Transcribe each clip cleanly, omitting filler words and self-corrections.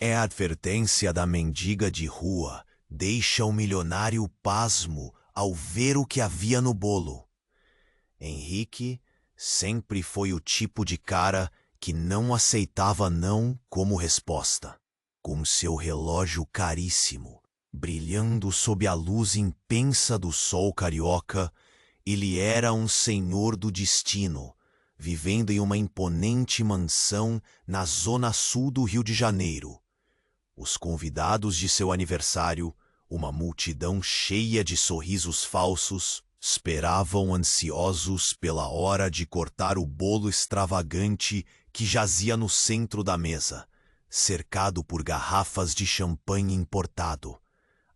É a advertência da mendiga de rua, deixa o milionário pasmo ao ver o que havia no bolo. Henrique sempre foi o tipo de cara que não aceitava não como resposta. Com seu relógio caríssimo, brilhando sob a luz intensa do sol carioca, ele era um senhor do destino, vivendo em uma imponente mansão na zona sul do Rio de Janeiro. Os convidados de seu aniversário, uma multidão cheia de sorrisos falsos, esperavam ansiosos pela hora de cortar o bolo extravagante que jazia no centro da mesa, cercado por garrafas de champanhe importado.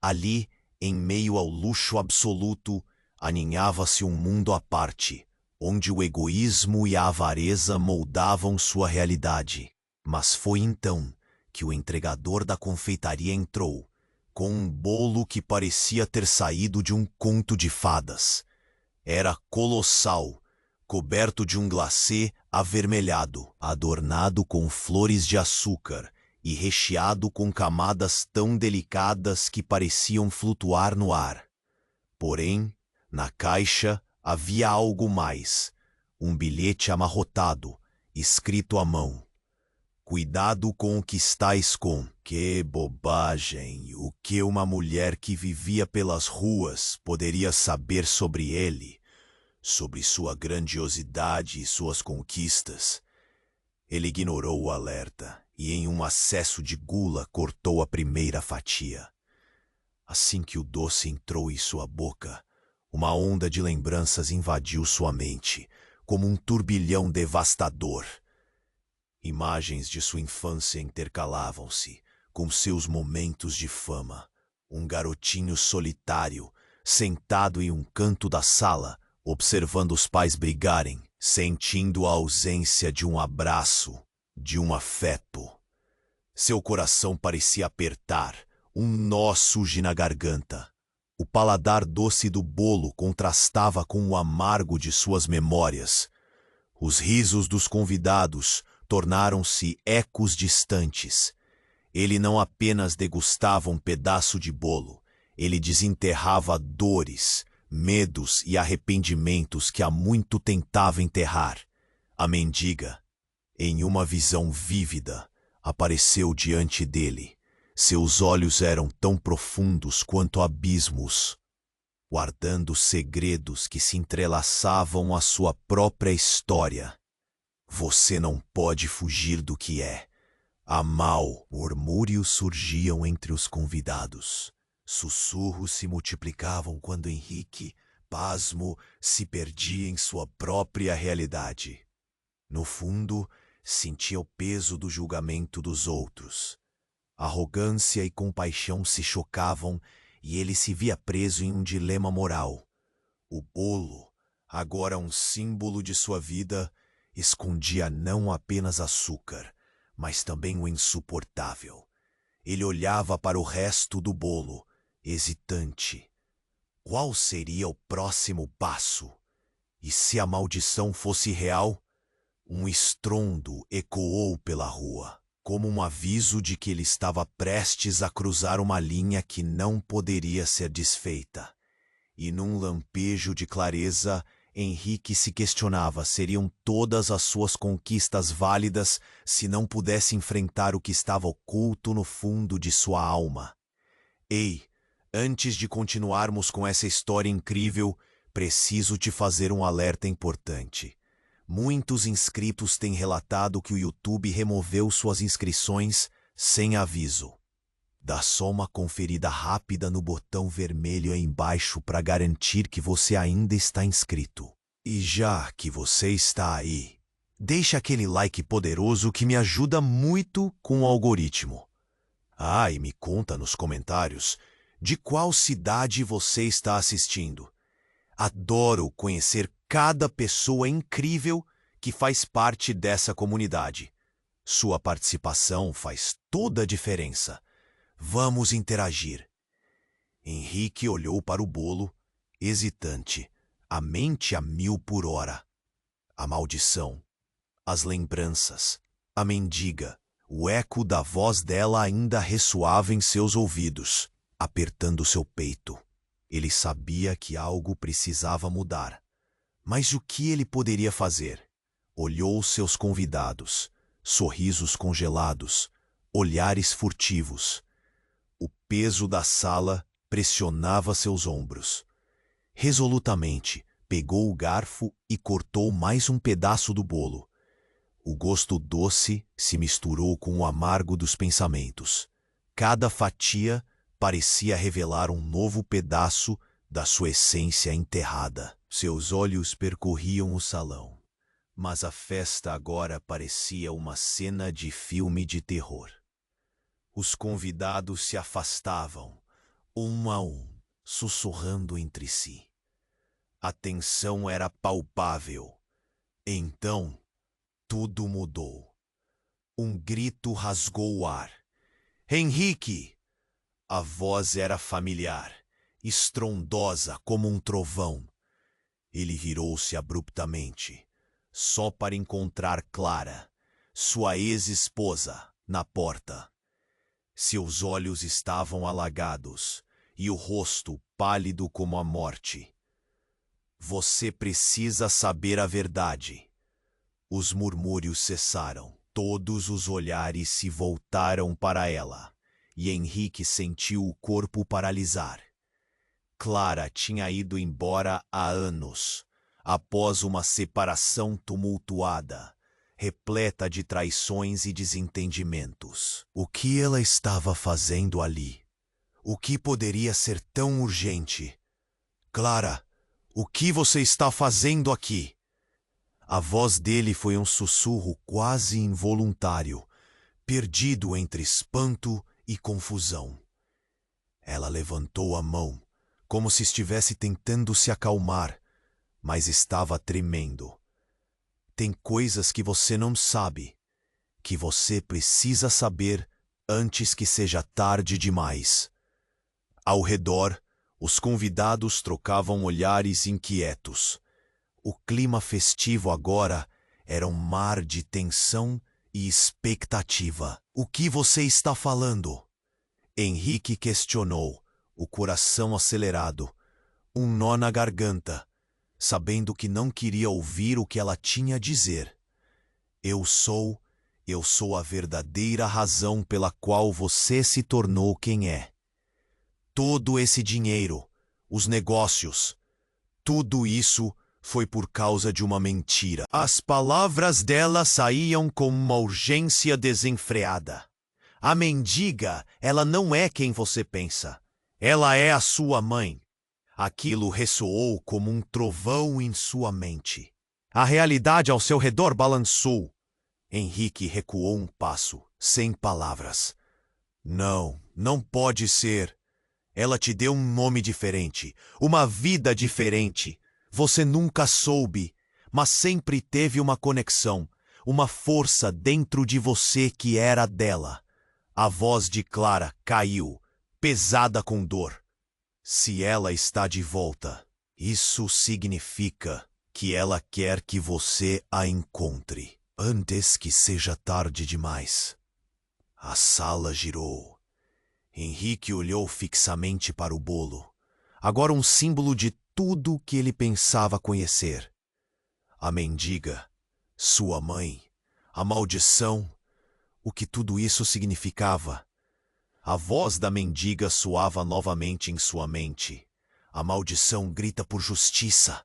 Ali, em meio ao luxo absoluto, aninhava-se um mundo à parte, onde o egoísmo e a avareza moldavam sua realidade. Mas foi então que o entregador da confeitaria entrou, com um bolo que parecia ter saído de um conto de fadas. Era colossal, coberto de um glacê avermelhado, adornado com flores de açúcar e recheado com camadas tão delicadas que pareciam flutuar no ar. Porém, na caixa havia algo mais, um bilhete amarrotado, escrito à mão. Cuidado com o que estáis com. Que bobagem! O que uma mulher que vivia pelas ruas poderia saber sobre ele, sobre sua grandiosidade e suas conquistas? Ele ignorou o alerta e, em um acesso de gula, cortou a primeira fatia. Assim que o doce entrou em sua boca, uma onda de lembranças invadiu sua mente, como um turbilhão devastador. Imagens de sua infância intercalavam-se com seus momentos de fama. Um garotinho solitário, sentado em um canto da sala, observando os pais brigarem, sentindo a ausência de um abraço, de um afeto. Seu coração parecia apertar, um nó surge na garganta. O paladar doce do bolo contrastava com o amargo de suas memórias. Os risos dos convidados tornaram-se ecos distantes. Ele não apenas degustava um pedaço de bolo, ele desenterrava dores, medos e arrependimentos que há muito tentava enterrar. A mendiga, em uma visão vívida, apareceu diante dele. Seus olhos eram tão profundos quanto abismos, guardando segredos que se entrelaçavam à sua própria história. Você não pode fugir do que é. Há mal. Murmúrios surgiam entre os convidados. Sussurros se multiplicavam quando Henrique, pasmo, se perdia em sua própria realidade. No fundo, sentia o peso do julgamento dos outros. Arrogância e compaixão se chocavam e ele se via preso em um dilema moral. O bolo, agora um símbolo de sua vida, escondia não apenas açúcar, mas também o insuportável. Ele olhava para o resto do bolo, hesitante. Qual seria o próximo passo? E se a maldição fosse real? Um estrondo ecoou pela rua, como um aviso de que ele estava prestes a cruzar uma linha que não poderia ser desfeita. E num lampejo de clareza, Henrique se questionava: seriam todas as suas conquistas válidas se não pudesse enfrentar o que estava oculto no fundo de sua alma? Ei, antes de continuarmos com essa história incrível, preciso te fazer um alerta importante. Muitos inscritos têm relatado que o YouTube removeu suas inscrições sem aviso. Dá só uma conferida rápida no botão vermelho aí embaixo para garantir que você ainda está inscrito. E já que você está aí, deixa aquele like poderoso que me ajuda muito com o algoritmo. Ah, e me conta nos comentários de qual cidade você está assistindo. Adoro conhecer cada pessoa incrível que faz parte dessa comunidade. Sua participação faz toda a diferença. Vamos interagir. Henrique olhou para o bolo, hesitante, a mente a 1000 por hora. A maldição, as lembranças, a mendiga, O eco da voz dela ainda ressoava em seus ouvidos, apertando seu peito. Ele sabia que algo precisava mudar. Mas o que ele poderia fazer? Olhou seus convidados, sorrisos congelados, olhares furtivos. O peso da sala pressionava seus ombros. Resolutamente, pegou o garfo e cortou mais um pedaço do bolo. O gosto doce se misturou com o amargo dos pensamentos. Cada fatia parecia revelar um novo pedaço da sua essência enterrada. Seus olhos percorriam o salão, mas a festa agora parecia uma cena de filme de terror. Os convidados se afastavam, um a um, sussurrando entre si. A tensão era palpável. Então, tudo mudou. Um grito rasgou o ar. Henrique! A voz era familiar, estrondosa como um trovão. Ele virou-se abruptamente, só para encontrar Clara, sua ex-esposa, na porta. Seus olhos estavam alagados e o rosto pálido como a morte. Você precisa saber a verdade. Os murmúrios cessaram. Todos os olhares se voltaram para ela, e Henrique sentiu o corpo paralisar. Clara tinha ido embora há anos, após uma separação tumultuada, repleta de traições e desentendimentos. O que ela estava fazendo ali? O que poderia ser tão urgente? Clara, o que você está fazendo aqui? A voz dele foi um sussurro quase involuntário, perdido entre espanto e confusão. Ela levantou a mão, como se estivesse tentando se acalmar, mas estava tremendo. Tem coisas que você não sabe, que você precisa saber antes que seja tarde demais. Ao redor, os convidados trocavam olhares inquietos. O clima festivo agora era um mar de tensão e expectativa. O que você está falando? Henrique questionou, o coração acelerado, um nó na garganta, sabendo que não queria ouvir o que ela tinha a dizer. Eu sou a verdadeira razão pela qual você se tornou quem é. Todo esse dinheiro, os negócios, tudo isso foi por causa de uma mentira. As palavras dela saíam com uma urgência desenfreada. A mendiga, ela não é quem você pensa. Ela é a sua mãe. Aquilo ressoou como um trovão em sua mente. A realidade ao seu redor balançou. Henrique recuou um passo, sem palavras. Não, não pode ser. Ela te deu um nome diferente, uma vida diferente. Você nunca soube, mas sempre teve uma conexão, uma força dentro de você que era dela. A voz de Clara caiu, pesada com dor. Se ela está de volta, isso significa que ela quer que você a encontre, antes que seja tarde demais. A sala girou. Henrique olhou fixamente para o bolo, agora um símbolo de tudo que ele pensava conhecer. A mendiga, sua mãe, a maldição, o que tudo isso significava. A voz da mendiga soava novamente em sua mente. A maldição grita por justiça.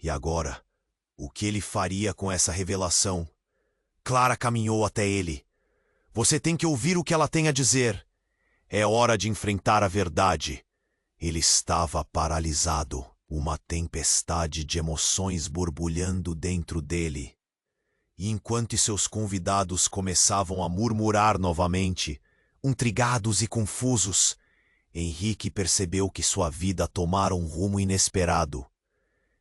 E agora, o que ele faria com essa revelação? Clara caminhou até ele. Você tem que ouvir o que ela tem a dizer. É hora de enfrentar a verdade. Ele estava paralisado, uma tempestade de emoções borbulhando dentro dele. E enquanto seus convidados começavam a murmurar novamente, intrigados e confusos, Henrique percebeu que sua vida tomara um rumo inesperado.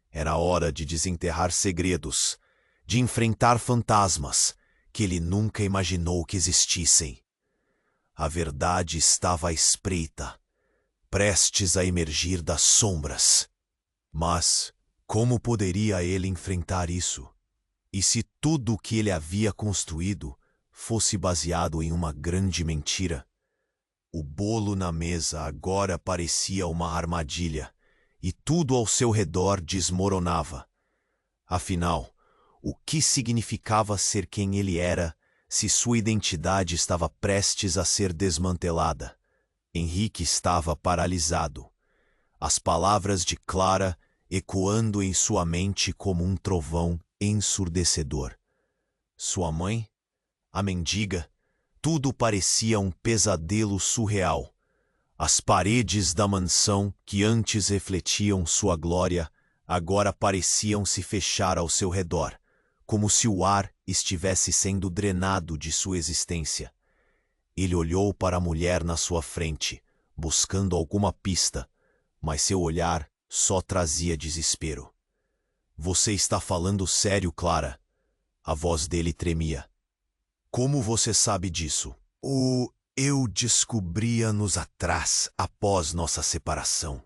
Era hora de desenterrar segredos, de enfrentar fantasmas que ele nunca imaginou que existissem. A verdade estava à espreita, prestes a emergir das sombras. Mas como poderia ele enfrentar isso? E se tudo o que ele havia construído fosse baseado em uma grande mentira. O bolo na mesa agora parecia uma armadilha, e tudo ao seu redor desmoronava. Afinal, o que significava ser quem ele era se sua identidade estava prestes a ser desmantelada? Henrique estava paralisado, as palavras de Clara ecoando em sua mente como um trovão ensurdecedor. Sua mãe, a mendiga, tudo parecia um pesadelo surreal. As paredes da mansão, que antes refletiam sua glória, agora pareciam se fechar ao seu redor, como se o ar estivesse sendo drenado de sua existência. Ele olhou para a mulher na sua frente, buscando alguma pista, mas seu olhar só trazia desespero. Você está falando sério, Clara? A voz dele tremia. Como você sabe disso? Eu descobri anos atrás, após nossa separação.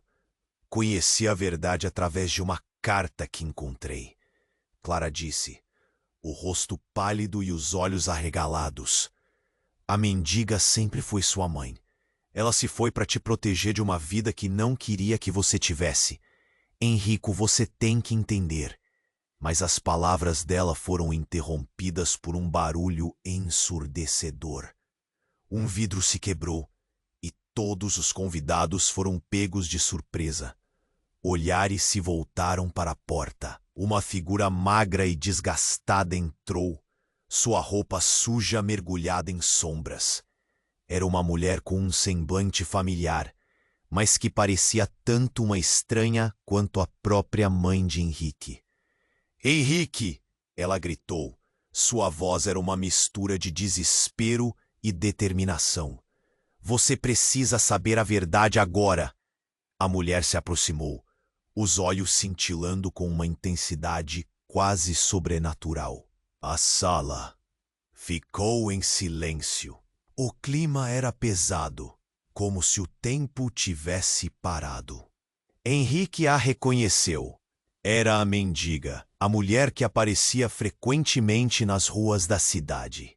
Conheci a verdade através de uma carta que encontrei. Clara disse, o rosto pálido e os olhos arregalados. A mendiga sempre foi sua mãe. Ela se foi para te proteger de uma vida que não queria que você tivesse. Henrico, você tem que entender. Mas as palavras dela foram interrompidas por um barulho ensurdecedor. Um vidro se quebrou e todos os convidados foram pegos de surpresa. Olhares se voltaram para a porta. Uma figura magra e desgastada entrou, sua roupa suja mergulhada em sombras. Era uma mulher com um semblante familiar, mas que parecia tanto uma estranha quanto a própria mãe de Henrique. Henrique! Ela gritou. Sua voz era uma mistura de desespero e determinação. Você precisa saber a verdade agora. A mulher se aproximou, os olhos cintilando com uma intensidade quase sobrenatural. A sala ficou em silêncio. O clima era pesado, como se o tempo tivesse parado. Henrique a reconheceu. Era a mendiga, a mulher que aparecia frequentemente nas ruas da cidade.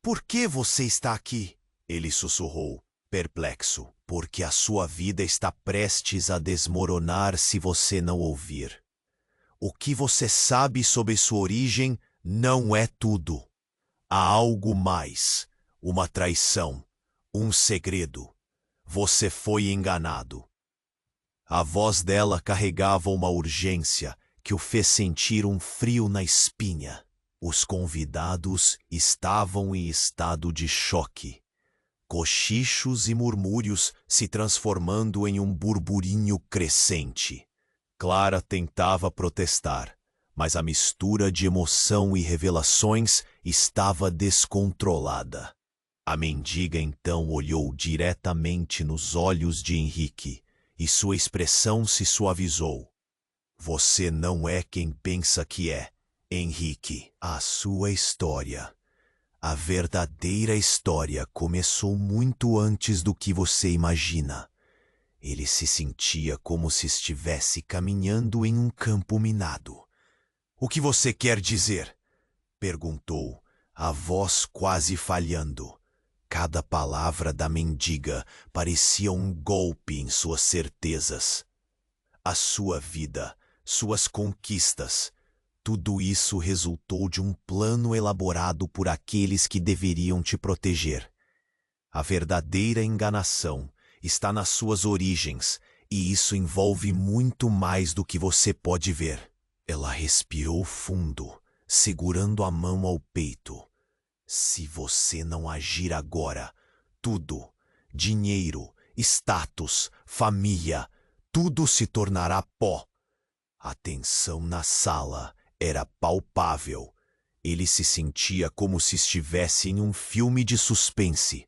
Por que você está aqui? Ele sussurrou, perplexo. Porque a sua vida está prestes a desmoronar se você não ouvir. O que você sabe sobre sua origem não é tudo. Há algo mais, uma traição, um segredo. Você foi enganado. A voz dela carregava uma urgência que o fez sentir um frio na espinha. Os convidados estavam em estado de choque. Cochichos e murmúrios se transformando em um burburinho crescente. Clara tentava protestar, mas a mistura de emoção e revelações estava descontrolada. A mendiga então olhou diretamente nos olhos de Henrique e sua expressão se suavizou. Você não é quem pensa que é, Henrique. A sua história, a verdadeira história, começou muito antes do que você imagina. Ele se sentia como se estivesse caminhando em um campo minado. O que você quer dizer? Perguntou, a voz quase falhando. Cada palavra da mendiga parecia um golpe em suas certezas. A sua vida, suas conquistas, tudo isso resultou de um plano elaborado por aqueles que deveriam te proteger. A verdadeira enganação está nas suas origens, e isso envolve muito mais do que você pode ver. Ela respirou fundo, segurando a mão ao peito. Se você não agir agora, tudo, dinheiro, status, família, tudo se tornará pó. A tensão na sala era palpável. Ele se sentia como se estivesse em um filme de suspense,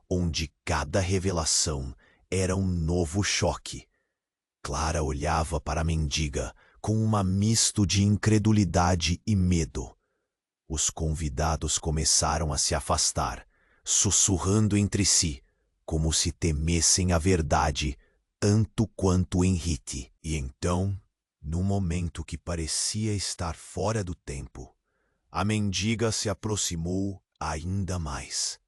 onde cada revelação era um novo choque. Clara olhava para a mendiga com um misto de incredulidade e medo. Os convidados começaram a se afastar, sussurrando entre si, como se temessem a verdade tanto quanto Henrique. E então, num momento que parecia estar fora do tempo, a mendiga se aproximou ainda mais.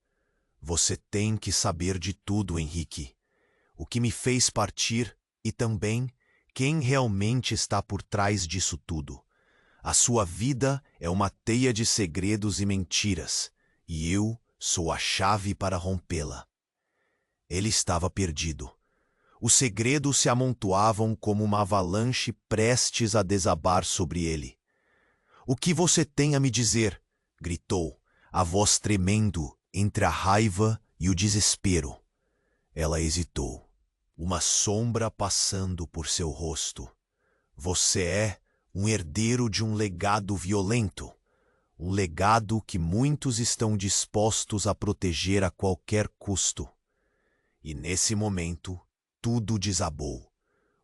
Você tem que saber de tudo, Henrique. O que me fez partir e também quem realmente está por trás disso tudo. A sua vida é uma teia de segredos e mentiras, e eu sou a chave para rompê-la. Ele estava perdido. Os segredos se amontoavam como uma avalanche prestes a desabar sobre ele. "O que você tem a me dizer?" gritou, a voz tremendo entre a raiva e o desespero. Ela hesitou, uma sombra passando por seu rosto. "Você é um herdeiro de um legado violento, um legado que muitos estão dispostos a proteger a qualquer custo." E nesse momento, tudo desabou.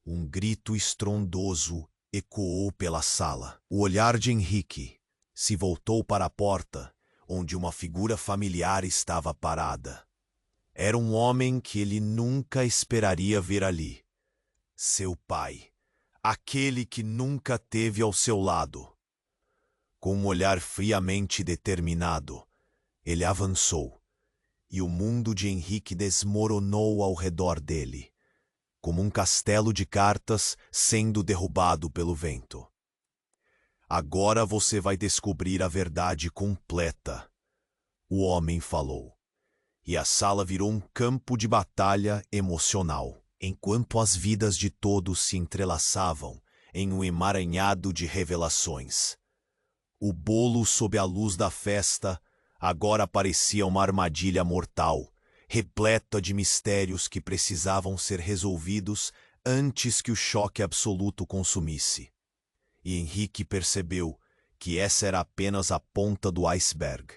Um grito estrondoso ecoou pela sala. O olhar de Henrique se voltou para a porta, onde uma figura familiar estava parada. Era um homem que ele nunca esperaria ver ali. Seu pai, aquele que nunca teve ao seu lado. Com um olhar friamente determinado, ele avançou, e o mundo de Henrique desmoronou ao redor dele, como um castelo de cartas sendo derrubado pelo vento. "Agora você vai descobrir a verdade completa", o homem falou. E a sala virou um campo de batalha emocional, enquanto as vidas de todos se entrelaçavam em um emaranhado de revelações. O bolo sob a luz da festa agora parecia uma armadilha mortal, repleta de mistérios que precisavam ser resolvidos antes que o choque absoluto consumisse. E Henrique percebeu que essa era apenas a ponta do iceberg.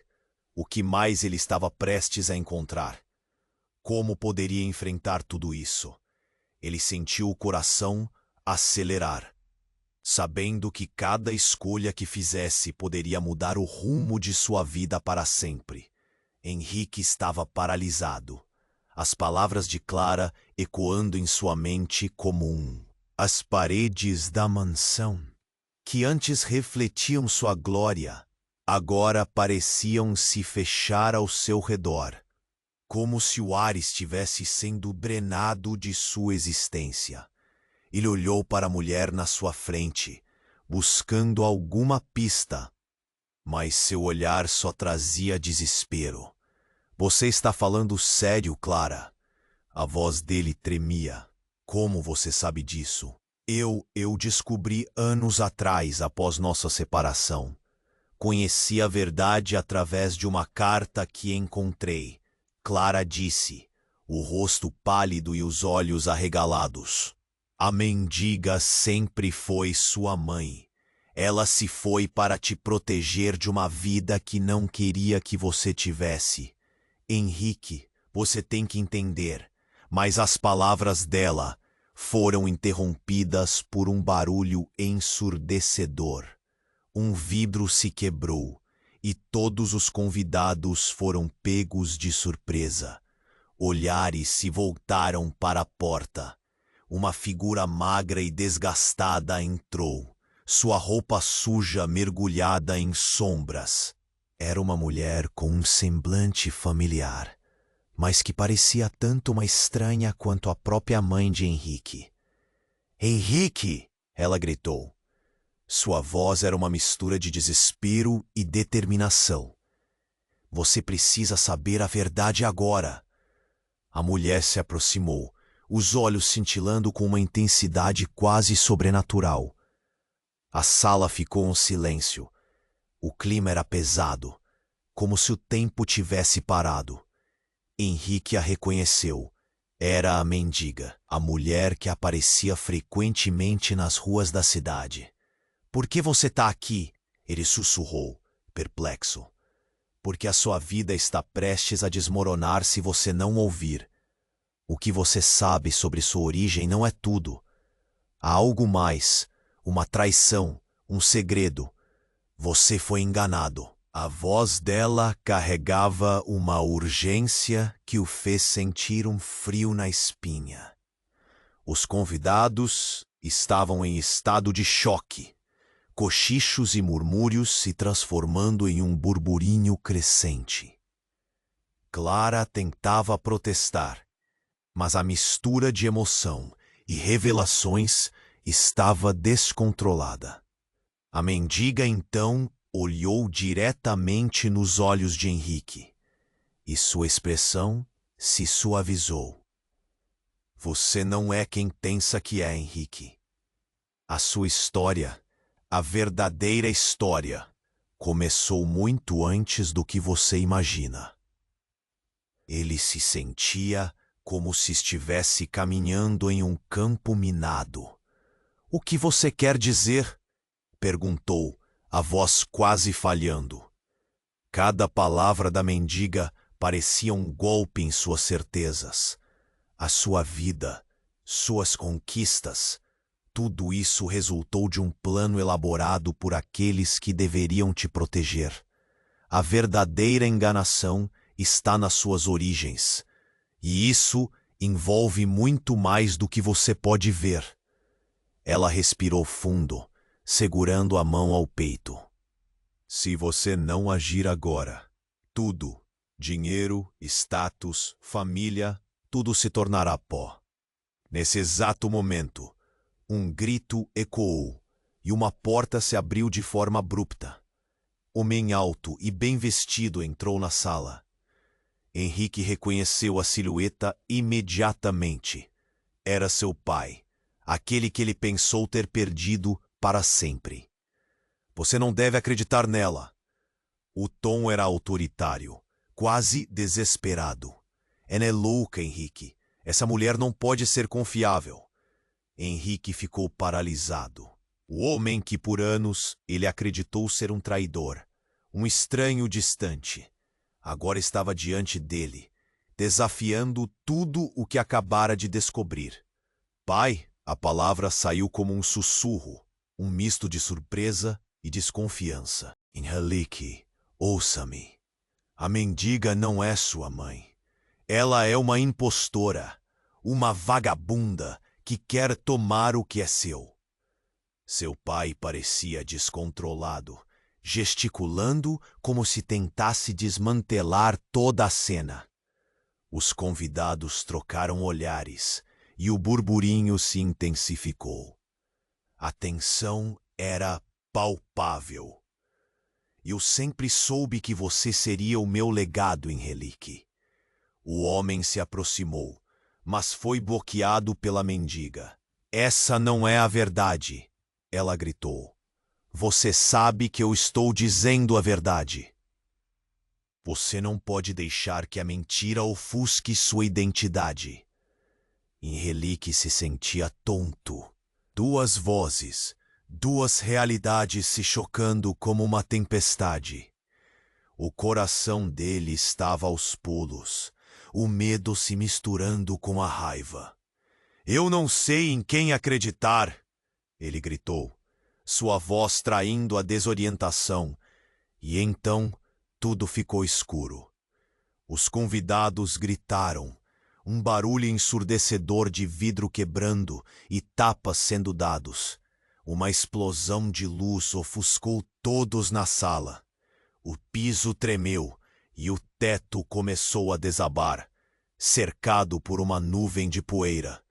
O que mais ele estava prestes a encontrar? Como poderia enfrentar tudo isso? Ele sentiu o coração acelerar, sabendo que cada escolha que fizesse poderia mudar o rumo de sua vida para sempre. Henrique estava paralisado, as palavras de Clara ecoando em sua mente como as paredes da mansão, que antes refletiam sua glória, agora pareciam se fechar ao seu redor, como se o ar estivesse sendo drenado de sua existência. Ele olhou para a mulher na sua frente, buscando alguma pista, mas seu olhar só trazia desespero. "Você está falando sério, Clara?" A voz dele tremia. "Como você sabe disso?" Eu descobri anos atrás, após nossa separação. Conheci a verdade através de uma carta que encontrei. Clara disse, o rosto pálido e os olhos arregalados. "A mendiga sempre foi sua mãe. Ela se foi para te proteger de uma vida que não queria que você tivesse. Henrique, você tem que entender." Mas as palavras dela foram interrompidas por um barulho ensurdecedor. Um vidro se quebrou e todos os convidados foram pegos de surpresa. Olhares se voltaram para a porta. Uma figura magra e desgastada entrou, sua roupa suja mergulhada em sombras. Era uma mulher com um semblante familiar, mas que parecia tanto uma estranha quanto a própria mãe de Henrique. "Henrique!" ela gritou. Sua voz era uma mistura de desespero e determinação. "Você precisa saber a verdade agora." A mulher se aproximou, os olhos cintilando com uma intensidade quase sobrenatural. A sala ficou em silêncio. O clima era pesado, como se o tempo tivesse parado. Henrique a reconheceu. Era a mendiga, a mulher que aparecia frequentemente nas ruas da cidade. "Por que você está aqui?" ele sussurrou, perplexo. "Porque a sua vida está prestes a desmoronar se você não ouvir. O que você sabe sobre sua origem não é tudo. Há algo mais, uma traição, um segredo. Você foi enganado." A voz dela carregava uma urgência que o fez sentir um frio na espinha. Os convidados estavam em estado de choque, cochichos e murmúrios se transformando em um burburinho crescente. Clara tentava protestar, mas a mistura de emoção e revelações estava descontrolada. A mendiga então olhou diretamente nos olhos de Henrique, e sua expressão se suavizou. Você não é quem pensa que é, Henrique. A sua história, a verdadeira história, começou muito antes do que você imagina. Ele se sentia como se estivesse caminhando em um campo minado. O que você quer dizer? Perguntou, a voz quase falhando. Cada palavra da mendiga parecia um golpe em suas certezas. A sua vida, suas conquistas, tudo isso resultou de um plano elaborado por aqueles que deveriam te proteger. A verdadeira enganação está nas suas origens, e isso envolve muito mais do que você pode ver. Ela respirou fundo, segurando a mão ao peito. Se você não agir agora, tudo, dinheiro, status, família, tudo se tornará pó. Nesse exato momento, um grito ecoou e uma porta se abriu de forma abrupta. Homem alto e bem vestido entrou na sala. Henrique reconheceu a silhueta imediatamente. Era seu pai, aquele que ele pensou ter perdido para sempre. Você não deve acreditar nela. O tom era autoritário, quase desesperado. Ela é louca, Henrique. Essa mulher não pode ser confiável. Henrique ficou paralisado. O homem que por anos ele acreditou ser um traidor, um estranho distante, agora estava diante dele, desafiando tudo o que acabara de descobrir. Pai, a palavra saiu como um sussurro, um misto de surpresa e desconfiança. Henrique, ouça-me. A mendiga não é sua mãe. Ela é uma impostora, uma vagabunda que quer tomar o que é seu. Seu pai parecia descontrolado, gesticulando como se tentasse desmantelar toda a cena. Os convidados trocaram olhares e o burburinho se intensificou. A tensão era palpável. Eu sempre soube que você seria o meu legado, Henrique. O homem se aproximou, mas foi bloqueado pela mendiga. Essa não é a verdade, ela gritou. Você sabe que eu estou dizendo a verdade. Você não pode deixar que a mentira ofusque sua identidade. Henrique se sentia tonto. Duas vozes, duas realidades se chocando como uma tempestade. O coração dele estava aos pulos, o medo se misturando com a raiva. Eu não sei em quem acreditar, ele gritou, sua voz traindo a desorientação, e então tudo ficou escuro. Os convidados gritaram, um barulho ensurdecedor de vidro quebrando e tapas sendo dados. Uma explosão de luz ofuscou todos na sala. O piso tremeu e o teto começou a desabar, cercado por uma nuvem de poeira.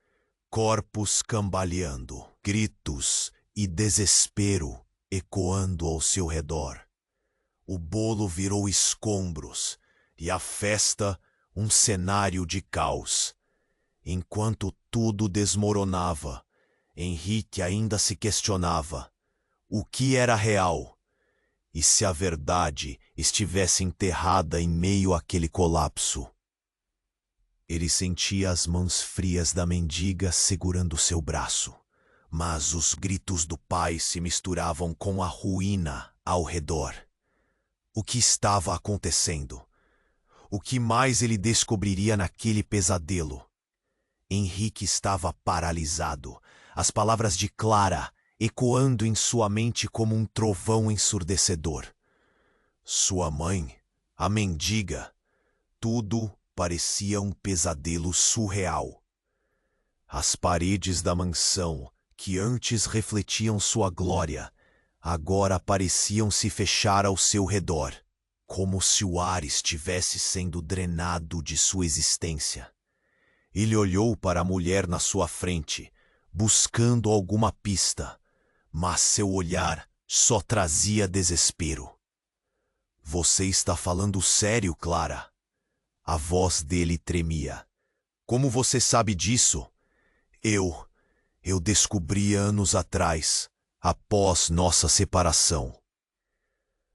Corpos cambaleando, gritos e desespero ecoando ao seu redor. O bolo virou escombros e a festa um cenário de caos. Enquanto tudo desmoronava, Henrique ainda se questionava o que era real e se a verdade estivesse enterrada em meio àquele colapso. Ele sentia as mãos frias da mendiga segurando seu braço, mas os gritos do pai se misturavam com a ruína ao redor. O que estava acontecendo? O que mais ele descobriria naquele pesadelo? Henrique estava paralisado, as palavras de Clara ecoando em sua mente como um trovão ensurdecedor. Sua mãe, a mendiga, tudo parecia um pesadelo surreal. As paredes da mansão, que antes refletiam sua glória, agora pareciam se fechar ao seu redor, como se o ar estivesse sendo drenado de sua existência. Ele olhou para a mulher na sua frente, buscando alguma pista, mas seu olhar só trazia desespero. Você está falando sério, Clara? A voz dele tremia. Como você sabe disso? Eu descobri anos atrás, após nossa separação.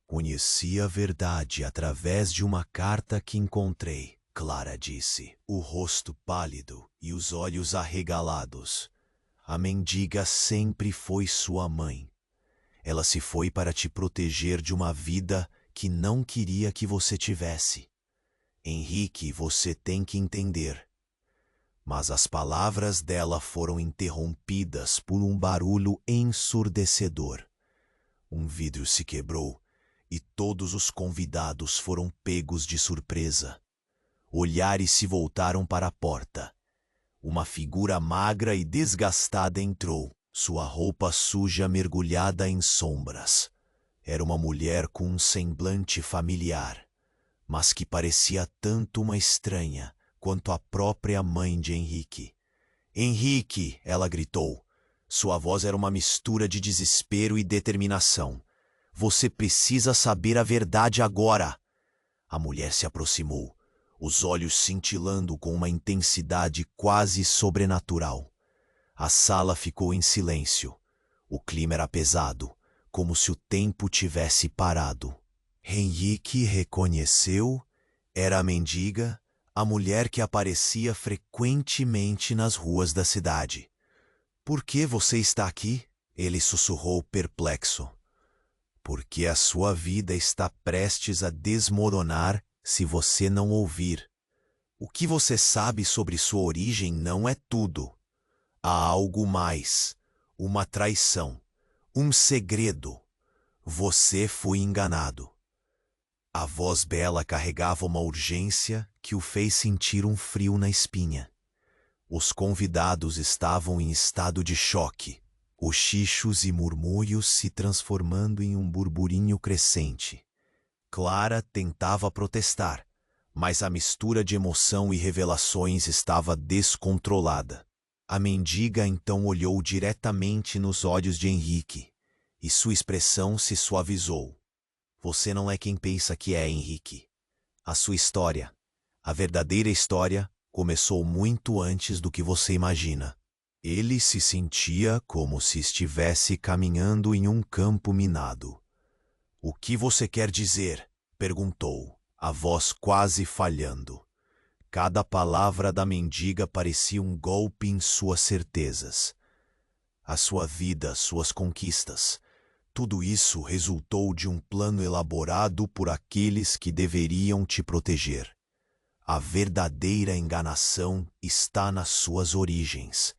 Conheci a verdade através de uma carta que encontrei, Clara disse, o rosto pálido e os olhos arregalados. A mendiga sempre foi sua mãe. Ela se foi para te proteger de uma vida que não queria que você tivesse. Henrique, você tem que entender. Mas as palavras dela foram interrompidas por um barulho ensurdecedor. Um vidro se quebrou e todos os convidados foram pegos de surpresa. Olhares se voltaram para a porta. Uma figura magra e desgastada entrou, sua roupa suja mergulhada em sombras. Era uma mulher com um semblante familiar, mas que parecia tanto uma estranha quanto a própria mãe de Henrique. Henrique, ela gritou. Sua voz era uma mistura de desespero e determinação. Você precisa saber a verdade agora. A mulher se aproximou, os olhos cintilando com uma intensidade quase sobrenatural. A sala ficou em silêncio. O clima era pesado, como se o tempo tivesse parado. Henrique reconheceu, era a mendiga, a mulher que aparecia frequentemente nas ruas da cidade. Por que você está aqui? Ele sussurrou perplexo. Porque a sua vida está prestes a desmoronar se você não ouvir. O que você sabe sobre sua origem não é tudo. Há algo mais, uma traição, um segredo. Você foi enganado. A voz bela carregava uma urgência que o fez sentir um frio na espinha. Os convidados estavam em estado de choque, cochichos e murmúrios se transformando em um burburinho crescente. Clara tentava protestar, mas a mistura de emoção e revelações estava descontrolada. A mendiga então olhou diretamente nos olhos de Henrique, e sua expressão se suavizou. Você não é quem pensa que é, Henrique. A sua história, a verdadeira história, começou muito antes do que você imagina. Ele se sentia como se estivesse caminhando em um campo minado. O que você quer dizer? Perguntou, a voz quase falhando. Cada palavra da mendiga parecia um golpe em suas certezas. A sua vida, suas conquistas, tudo isso resultou de um plano elaborado por aqueles que deveriam te proteger. A verdadeira enganação está nas suas origens,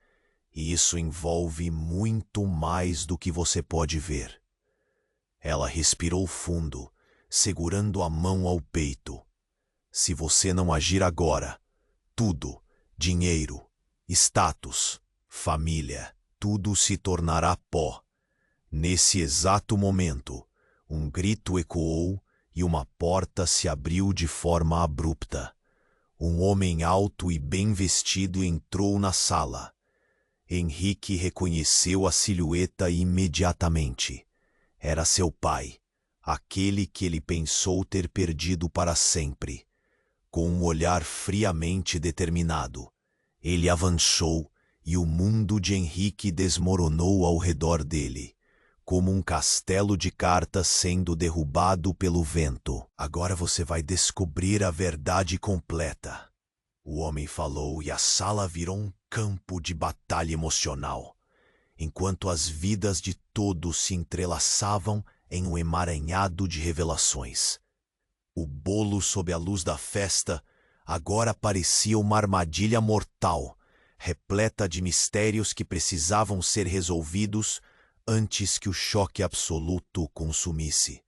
e isso envolve muito mais do que você pode ver. Ela respirou fundo, segurando a mão ao peito. Se você não agir agora, tudo, dinheiro, status, família, tudo se tornará pó. Nesse exato momento, um grito ecoou e uma porta se abriu de forma abrupta. Um homem alto e bem vestido entrou na sala. Henrique reconheceu a silhueta imediatamente. Era seu pai, aquele que ele pensou ter perdido para sempre. Com um olhar friamente determinado, ele avançou e o mundo de Henrique desmoronou ao redor dele, como um castelo de cartas sendo derrubado pelo vento. Agora você vai descobrir a verdade completa. O homem falou e a sala virou um campo de batalha emocional, enquanto as vidas de todos se entrelaçavam em um emaranhado de revelações. O bolo sob a luz da festa agora parecia uma armadilha mortal, repleta de mistérios que precisavam ser resolvidos antes que o choque absoluto o consumisse.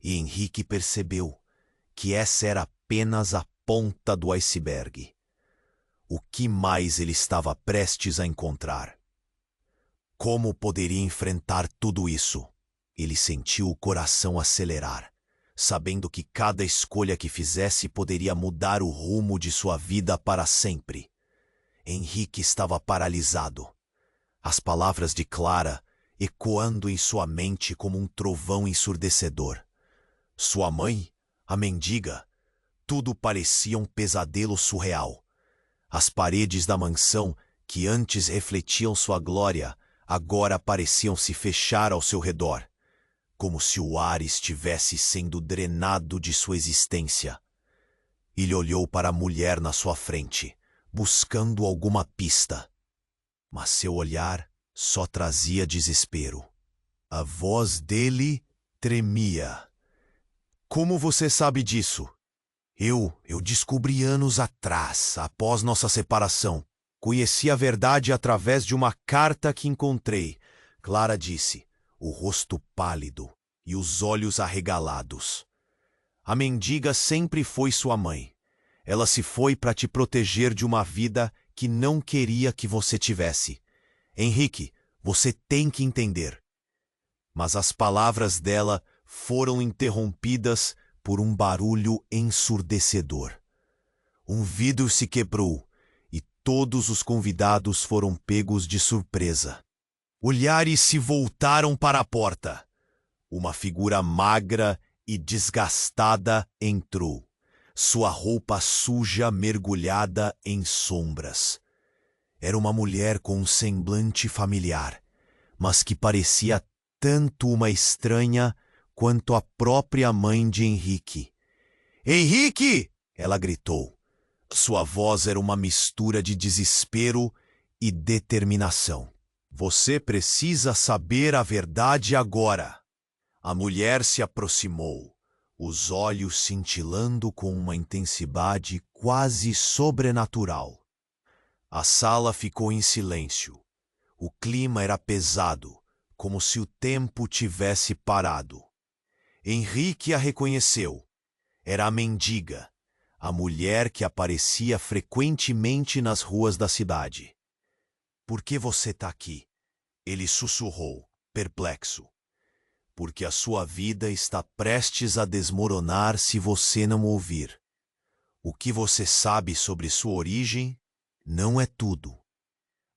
E Henrique percebeu que essa era apenas a ponta do iceberg. O que mais ele estava prestes a encontrar? Como poderia enfrentar tudo isso? Ele sentiu o coração acelerar, sabendo que cada escolha que fizesse poderia mudar o rumo de sua vida para sempre. Henrique estava paralisado. As palavras de Clara ecoando em sua mente como um trovão ensurdecedor. Sua mãe, a mendiga, tudo parecia um pesadelo surreal. As paredes da mansão, que antes refletiam sua glória, agora pareciam se fechar ao seu redor, como se o ar estivesse sendo drenado de sua existência. Ele olhou para a mulher na sua frente, buscando alguma pista. Mas seu olhar só trazia desespero. A voz dele tremia. Como você sabe disso? Eu descobri anos atrás, após nossa separação. Conheci a verdade através de uma carta que encontrei. Clara disse, o rosto pálido e os olhos arregalados. A mendiga sempre foi sua mãe. Ela se foi para te proteger de uma vida que não queria que você tivesse. Henrique, você tem que entender. Mas as palavras dela foram interrompidas por um barulho ensurdecedor. Um vidro se quebrou e todos os convidados foram pegos de surpresa. Olhares se voltaram para a porta. Uma figura magra e desgastada entrou, sua roupa suja mergulhada em sombras. Era uma mulher com um semblante familiar, mas que parecia tanto uma estranha quanto a própria mãe de Henrique. Henrique! Ela gritou. Sua voz era uma mistura de desespero e determinação. Você precisa saber a verdade agora. A mulher se aproximou, os olhos cintilando com uma intensidade quase sobrenatural. A sala ficou em silêncio. O clima era pesado, como se o tempo tivesse parado. Henrique a reconheceu. Era a mendiga, a mulher que aparecia frequentemente nas ruas da cidade. Por que você está aqui? Ele sussurrou, perplexo. Porque a sua vida está prestes a desmoronar se você não ouvir. O que você sabe sobre sua origem não é tudo.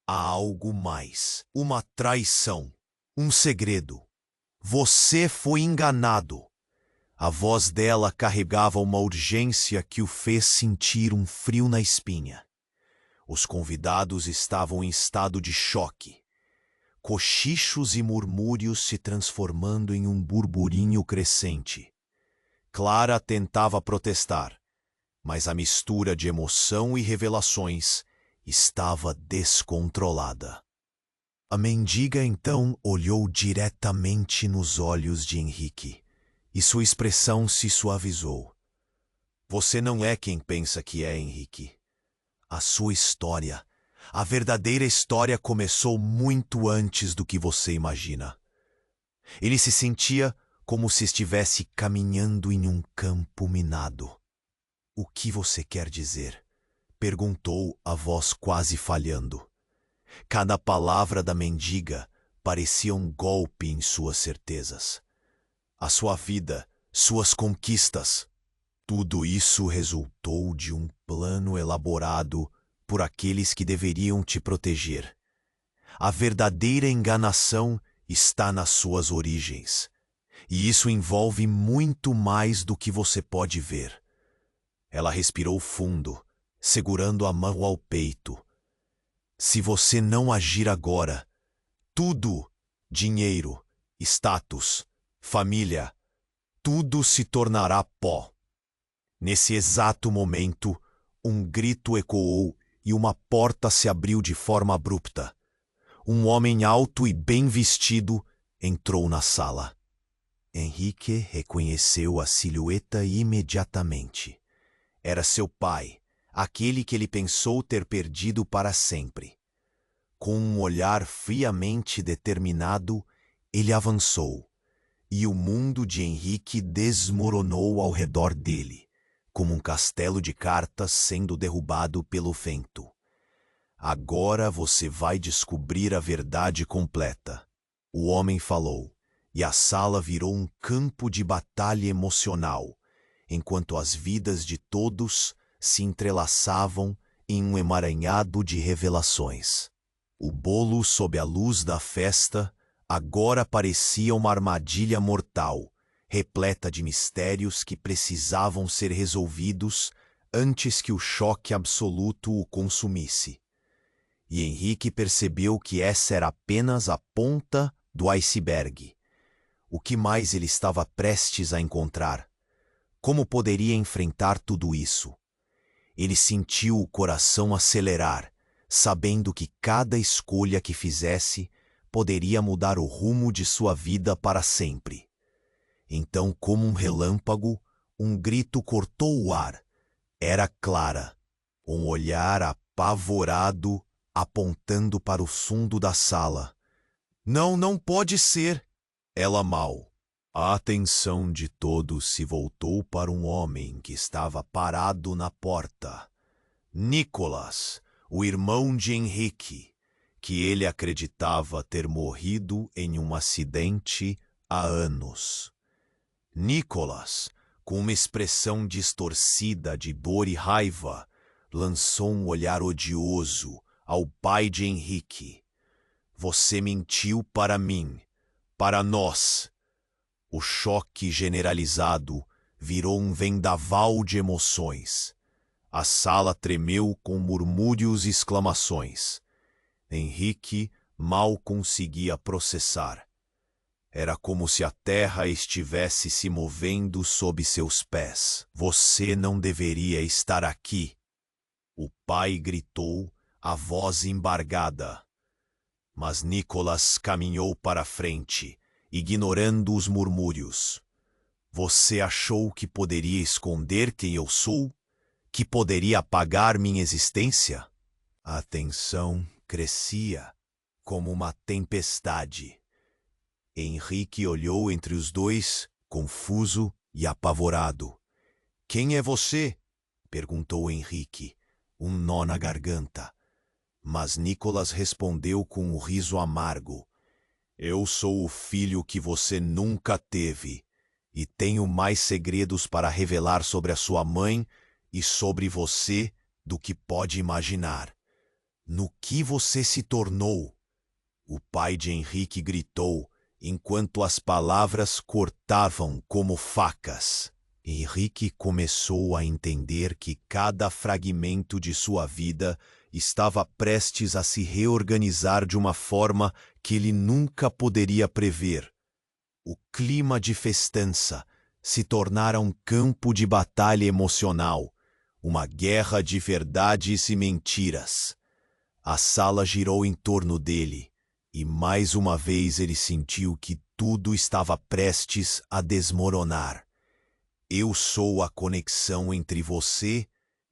Há algo mais, uma traição, um segredo. Você foi enganado. A voz dela carregava uma urgência que o fez sentir um frio na espinha. Os convidados estavam em estado de choque. Cochichos e murmúrios se transformando em um burburinho crescente. Clara tentava protestar, mas a mistura de emoção e revelações estava descontrolada. A mendiga então olhou diretamente nos olhos de Henrique, e sua expressão se suavizou. Você não é quem pensa que é, Henrique. A sua história, a verdadeira história começou muito antes do que você imagina. Ele se sentia como se estivesse caminhando em um campo minado. O que você quer dizer? Perguntou a voz quase falhando. Cada palavra da mendiga parecia um golpe em suas certezas. A sua vida, suas conquistas, tudo isso resultou de um plano elaborado por aqueles que deveriam te proteger. A verdadeira enganação está nas suas origens, e isso envolve muito mais do que você pode ver. Ela respirou fundo, segurando a mão ao peito. Se você não agir agora, tudo, dinheiro, status, família, tudo se tornará pó. Nesse exato momento, um grito ecoou e uma porta se abriu de forma abrupta. Um homem alto e bem vestido entrou na sala. Henrique reconheceu a silhueta imediatamente. Era seu pai, aquele que ele pensou ter perdido para sempre. Com um olhar friamente determinado, ele avançou, e o mundo de Henrique desmoronou ao redor dele, como um castelo de cartas sendo derrubado pelo vento. Agora você vai descobrir a verdade completa, o homem falou, e a sala virou um campo de batalha emocional, enquanto as vidas de todos se entrelaçavam em um emaranhado de revelações. O bolo sob a luz da festa agora parecia uma armadilha mortal, repleta de mistérios que precisavam ser resolvidos antes que o choque absoluto o consumisse. E Henrique percebeu que essa era apenas a ponta do iceberg. O que mais ele estava prestes a encontrar? Como poderia enfrentar tudo isso? Ele sentiu o coração acelerar, sabendo que cada escolha que fizesse poderia mudar o rumo de sua vida para sempre. Então, como um relâmpago, um grito cortou o ar. Era Clara, um olhar apavorado apontando para o fundo da sala. Não, não pode ser! Ela mal. A atenção de todos se voltou para um homem que estava parado na porta. Nicholas, o irmão de Henrique, que ele acreditava ter morrido em um acidente há anos. Nicholas, com uma expressão distorcida de dor e raiva, lançou um olhar odioso ao pai de Henrique. Você mentiu para mim, para nós. O choque generalizado virou um vendaval de emoções. A sala tremeu com murmúrios e exclamações. Henrique mal conseguia processar. Era como se a terra estivesse se movendo sob seus pés. Você não deveria estar aqui. O pai gritou, a voz embargada. Mas Nicholas caminhou para a frente, ignorando os murmúrios. Você achou que poderia esconder quem eu sou? Que poderia apagar minha existência? A tensão crescia como uma tempestade. Henrique olhou entre os dois, confuso e apavorado. Quem é você? Perguntou Henrique, um nó na garganta. Mas Nicholas respondeu com um riso amargo. Eu sou o filho que você nunca teve, e tenho mais segredos para revelar sobre a sua mãe e sobre você do que pode imaginar. No que você se tornou? O pai de Henrique gritou, enquanto as palavras cortavam como facas. Henrique começou a entender que cada fragmento de sua vida estava prestes a se reorganizar de uma forma que ele nunca poderia prever. O clima de festança se tornara um campo de batalha emocional, uma guerra de verdades e mentiras. A sala girou em torno dele, e mais uma vez ele sentiu que tudo estava prestes a desmoronar. Eu sou a conexão entre você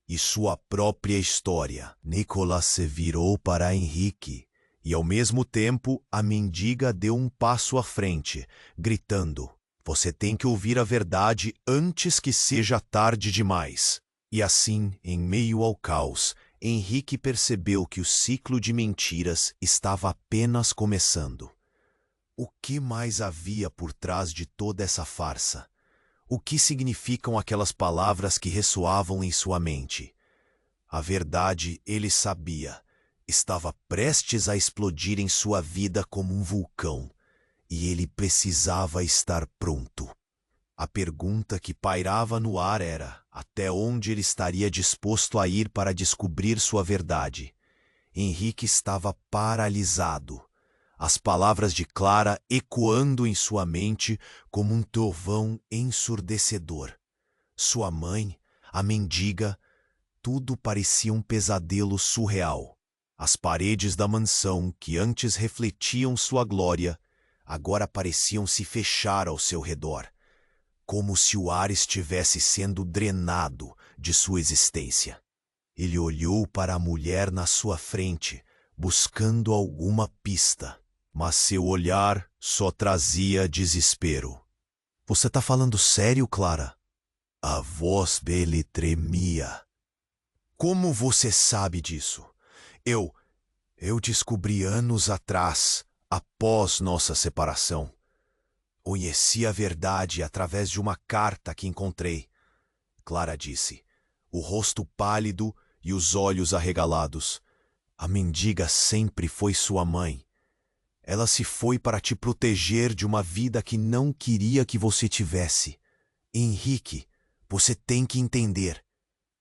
e sua própria história. Nicholas se virou para Henrique, e ao mesmo tempo a mendiga deu um passo à frente, gritando, você tem que ouvir a verdade antes que seja tarde demais. E assim, em meio ao caos, Henrique percebeu que o ciclo de mentiras estava apenas começando. O que mais havia por trás de toda essa farsa? O que significam aquelas palavras que ressoavam em sua mente? A verdade, ele sabia, estava prestes a explodir em sua vida como um vulcão, e ele precisava estar pronto. A pergunta que pairava no ar era até onde ele estaria disposto a ir para descobrir sua verdade. Henrique estava paralisado, as palavras de Clara ecoando em sua mente como um trovão ensurdecedor. Sua mãe, a mendiga, tudo parecia um pesadelo surreal. As paredes da mansão, que antes refletiam sua glória, agora pareciam se fechar ao seu redor, como se o ar estivesse sendo drenado de sua existência. Ele olhou para a mulher na sua frente, buscando alguma pista, mas seu olhar só trazia desespero. Você tá falando sério, Clara? A voz dele tremia. Como você sabe disso? Eu descobri anos atrás, após nossa separação. Conheci a verdade através de uma carta que encontrei, Clara disse, o rosto pálido e os olhos arregalados. A mendiga sempre foi sua mãe. Ela se foi para te proteger de uma vida que não queria que você tivesse. Henrique, você tem que entender.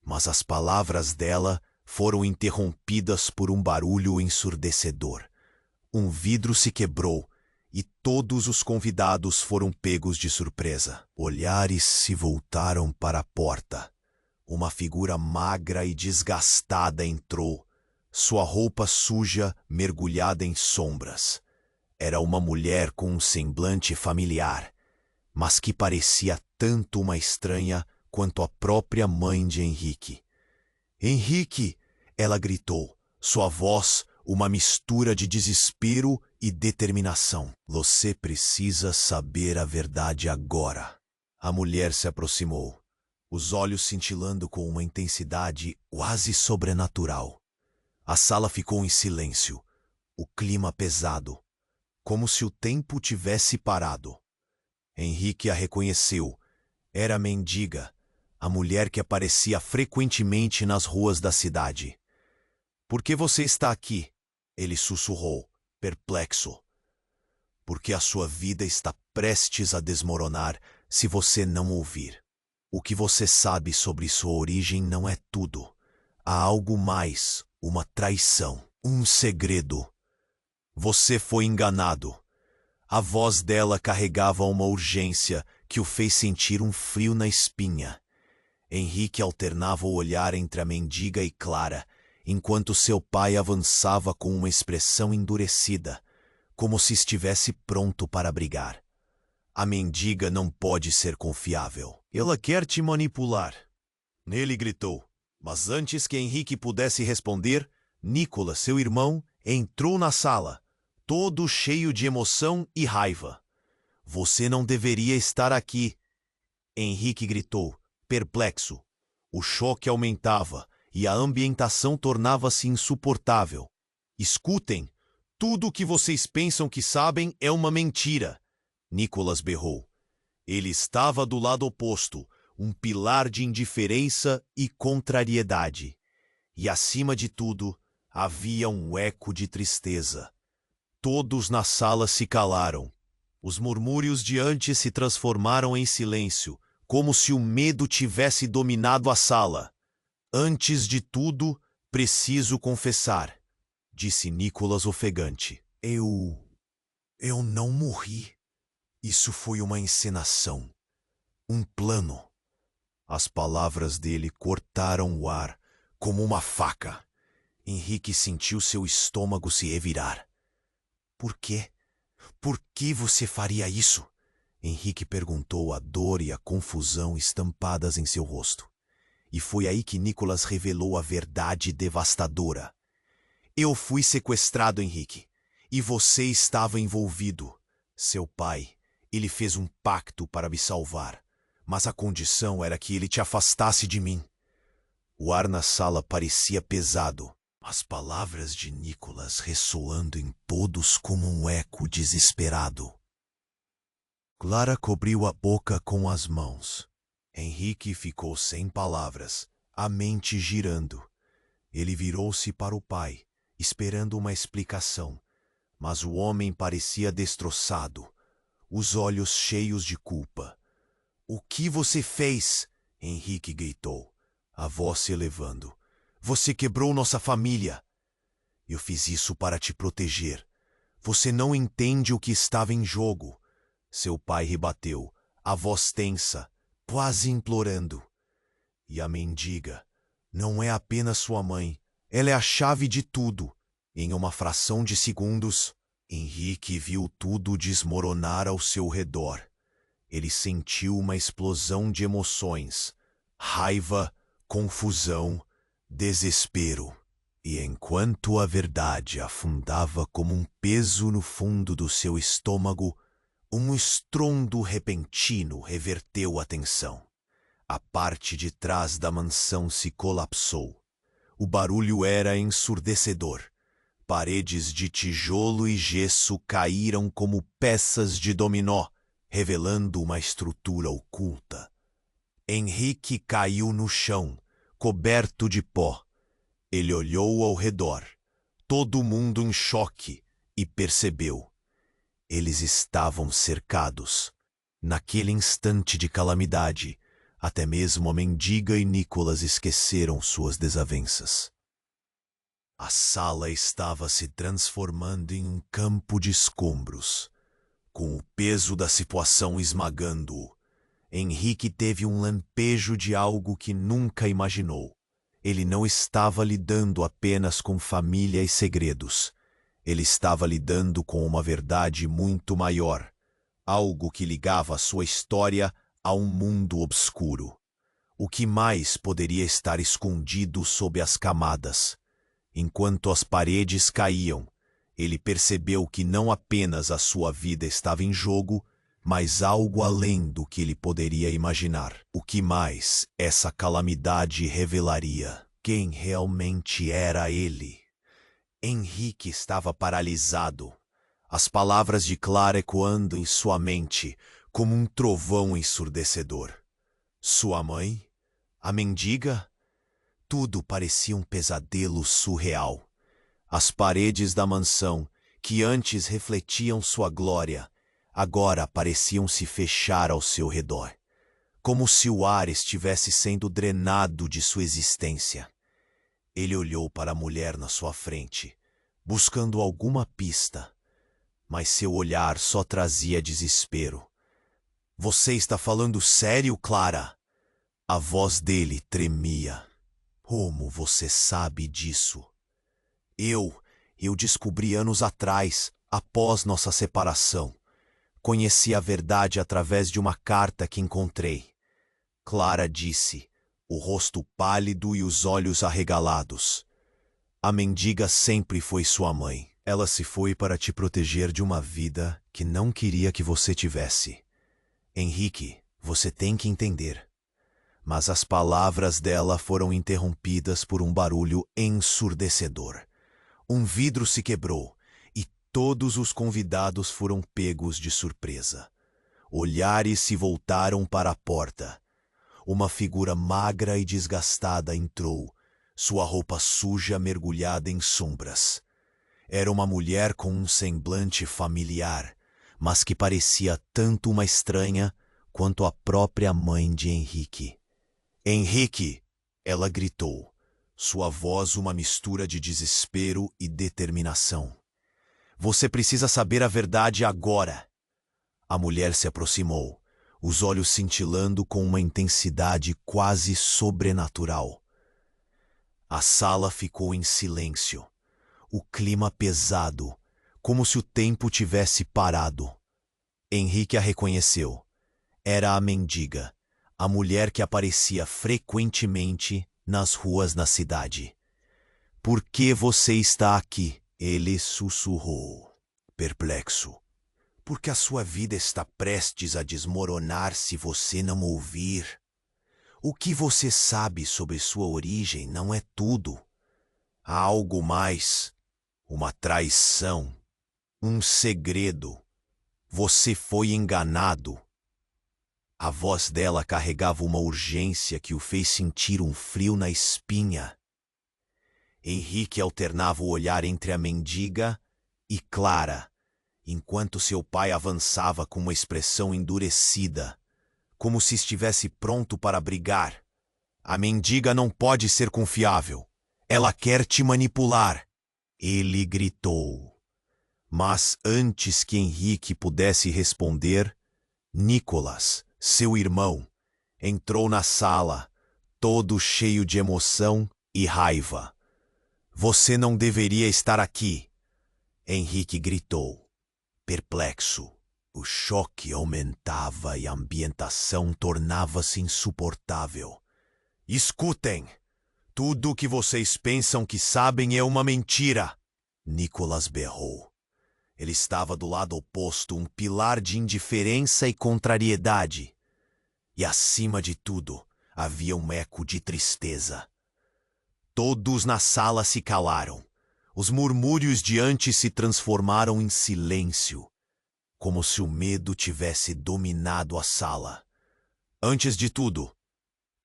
Mas as palavras dela foram interrompidas por um barulho ensurdecedor. Um vidro se quebrou e todos os convidados foram pegos de surpresa. Olhares se voltaram para a porta. Uma figura magra e desgastada entrou, sua roupa suja mergulhada em sombras. Era uma mulher com um semblante familiar, mas que parecia tanto uma estranha quanto a própria mãe de Henrique. Henrique! Ela gritou, sua voz uma mistura de desespero e determinação. Você precisa saber a verdade agora. A mulher se aproximou, os olhos cintilando com uma intensidade quase sobrenatural. A sala ficou em silêncio, o clima pesado, como se o tempo tivesse parado. Henrique a reconheceu. Era a mendiga, a mulher que aparecia frequentemente nas ruas da cidade. Por que você está aqui? Ele sussurrou, perplexo. Porque a sua vida está prestes a desmoronar se você não ouvir. O que você sabe sobre sua origem não é tudo. Há algo mais, uma traição, um segredo. Você foi enganado. A voz dela carregava uma urgência que o fez sentir um frio na espinha. Henrique alternava o olhar entre a mendiga e Clara, enquanto seu pai avançava com uma expressão endurecida, como se estivesse pronto para brigar. A mendiga não pode ser confiável. Ela quer te manipular. Ele gritou, mas antes que Henrique pudesse responder, Nicolas, seu irmão, entrou na sala, todo cheio de emoção e raiva. Você não deveria estar aqui. Henrique gritou, perplexo. O choque aumentava e a ambientação tornava-se insuportável. Escutem, tudo o que vocês pensam que sabem é uma mentira. Nicolas berrou. Ele estava do lado oposto, um pilar de indiferença e contrariedade. E acima de tudo, havia um eco de tristeza. Todos na sala se calaram. Os murmúrios de antes se transformaram em silêncio, como se o medo tivesse dominado a sala. Antes de tudo, preciso confessar, disse Nicolas ofegante. Eu não morri. Isso foi uma encenação. Um plano. As palavras dele cortaram o ar, como uma faca. Henrique sentiu seu estômago se revirar. Por quê? Por que você faria isso? Henrique perguntou, a dor e a confusão estampadas em seu rosto. E foi aí que Nicolas revelou a verdade devastadora. Eu fui sequestrado, Henrique, e você estava envolvido. Seu pai, ele fez um pacto para me salvar, mas a condição era que ele te afastasse de mim. O ar na sala parecia pesado, as palavras de Nicolas ressoando em todos como um eco desesperado. Clara cobriu a boca com as mãos. Henrique ficou sem palavras, a mente girando. Ele virou-se para o pai, esperando uma explicação, mas o homem parecia destroçado, os olhos cheios de culpa. O que você fez? Henrique gritou, a voz se elevando. Você quebrou nossa família. Eu fiz isso para te proteger. Você não entende o que estava em jogo. Seu pai rebateu, a voz tensa, quase implorando. E a mendiga não é apenas sua mãe, ela é a chave de tudo. Em uma fração de segundos, Henrique viu tudo desmoronar ao seu redor. Ele sentiu uma explosão de emoções, raiva, confusão, desespero. E enquanto a verdade afundava como um peso no fundo do seu estômago, um estrondo repentino reverteu a tensão. A parte de trás da mansão se colapsou. O barulho era ensurdecedor. Paredes de tijolo e gesso caíram como peças de dominó, revelando uma estrutura oculta. Henrique caiu no chão, coberto de pó. Ele olhou ao redor, todo mundo em choque, e percebeu. Eles estavam cercados. Naquele instante de calamidade, até mesmo a mendiga e Nicholas esqueceram suas desavenças. A sala estava se transformando em um campo de escombros. Com o peso da situação esmagando-o, Henrique teve um lampejo de algo que nunca imaginou. Ele não estava lidando apenas com família e segredos. Ele estava lidando com uma verdade muito maior, algo que ligava sua história a um mundo obscuro. O que mais poderia estar escondido sob as camadas? Enquanto as paredes caíam, ele percebeu que não apenas a sua vida estava em jogo, mas algo além do que ele poderia imaginar. O que mais essa calamidade revelaria? Quem realmente era ele? Henrique estava paralisado, as palavras de Clara ecoando em sua mente como um trovão ensurdecedor. Sua mãe? A mendiga? Tudo parecia um pesadelo surreal. As paredes da mansão, que antes refletiam sua glória, agora pareciam se fechar ao seu redor, como se o ar estivesse sendo drenado de sua existência. Ele olhou para a mulher na sua frente, buscando alguma pista, mas seu olhar só trazia desespero. Você está falando sério, Clara? A voz dele tremia. Como você sabe disso? Eu descobri anos atrás, após nossa separação. Conheci a verdade através de uma carta que encontrei. Clara disse, o rosto pálido e os olhos arregalados. A mendiga sempre foi sua mãe. Ela se foi para te proteger de uma vida que não queria que você tivesse. Henrique, você tem que entender. Mas as palavras dela foram interrompidas por um barulho ensurdecedor. Um vidro se quebrou e todos os convidados foram pegos de surpresa. Olhares se voltaram para a porta. Uma figura magra e desgastada entrou, sua roupa suja mergulhada em sombras. Era uma mulher com um semblante familiar, mas que parecia tanto uma estranha quanto a própria mãe de Henrique. Henrique! Ela gritou, sua voz uma mistura de desespero e determinação. Você precisa saber a verdade agora! A mulher se aproximou, os olhos cintilando com uma intensidade quase sobrenatural. A sala ficou em silêncio, o clima pesado, como se o tempo tivesse parado. Henrique a reconheceu. Era a mendiga, a mulher que aparecia frequentemente nas ruas da cidade. Por que você está aqui? Ele sussurrou, perplexo. Porque a sua vida está prestes a desmoronar se você não ouvir. O que você sabe sobre sua origem não é tudo. Há algo mais, uma traição, um segredo. Você foi enganado. A voz dela carregava uma urgência que o fez sentir um frio na espinha. Henrique alternava o olhar entre a mendiga e Clara, enquanto seu pai avançava com uma expressão endurecida, como se estivesse pronto para brigar. A mendiga não pode ser confiável. Ela quer te manipular. Ele gritou. Mas antes que Henrique pudesse responder, Nicholas, seu irmão, entrou na sala, todo cheio de emoção e raiva. Você não deveria estar aqui, Henrique gritou, perplexo. O choque aumentava e a ambientação tornava-se insuportável. Escutem! Tudo o que vocês pensam que sabem é uma mentira! Nicholas berrou. Ele estava do lado oposto, um pilar de indiferença e contrariedade. E acima de tudo, havia um eco de tristeza. Todos na sala se calaram. Os murmúrios de antes se transformaram em silêncio. como se o medo tivesse dominado a sala. Antes de tudo,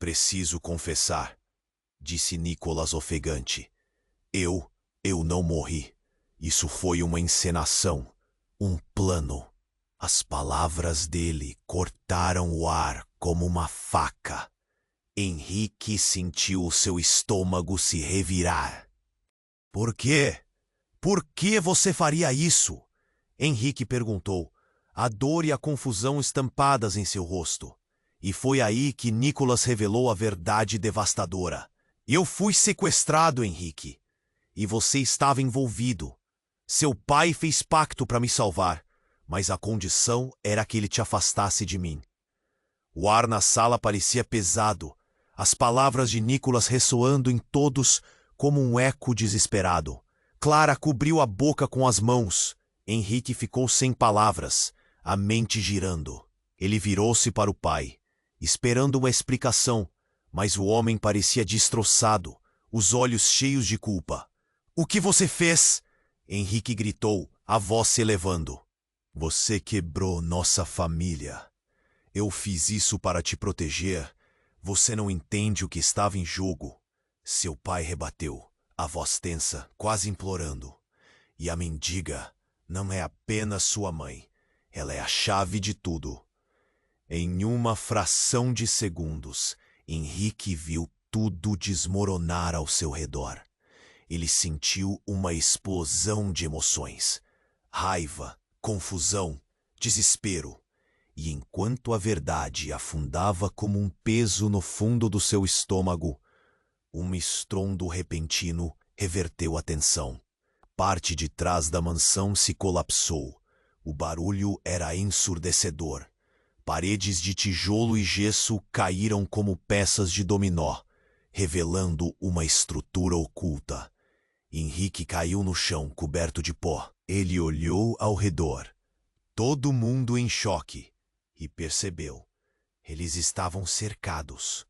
preciso confessar, disse Nicholas ofegante. Eu não morri. Isso foi uma encenação, um plano. As palavras dele cortaram o ar como uma faca. Henrique sentiu o seu estômago se revirar. Por quê? Por que você faria isso? Henrique perguntou, a dor e a confusão estampadas em seu rosto. E foi aí que Nicholas revelou a verdade devastadora. Eu fui sequestrado, Henrique. E você estava envolvido. Seu pai fez pacto para me salvar, mas a condição era que ele te afastasse de mim. O ar na sala parecia pesado, as palavras de Nicholas ressoando em todos como um eco desesperado. Clara cobriu a boca com as mãos. Henrique ficou sem palavras, a mente girando. Ele virou-se para o pai, esperando uma explicação, mas o homem parecia destroçado, os olhos cheios de culpa. O que você fez? Henrique gritou, a voz se elevando. Você quebrou nossa família. Eu fiz isso para te proteger. Você não entende o que estava em jogo. Seu pai rebateu, a voz tensa, quase implorando. E a mendiga não é apenas sua mãe. Ela é a chave de tudo. Em uma fração de segundos, Henrique viu tudo desmoronar ao seu redor. Ele sentiu uma explosão de emoções. Raiva, confusão, desespero. E enquanto a verdade afundava como um peso no fundo do seu estômago, um estrondo repentino reverteu a tensão. Parte de trás da mansão se colapsou. O barulho era ensurdecedor. Paredes de tijolo e gesso caíram como peças de dominó, revelando uma estrutura oculta. Henrique caiu no chão, coberto de pó. Ele olhou ao redor. Todo mundo em choque. E percebeu. Eles estavam cercados.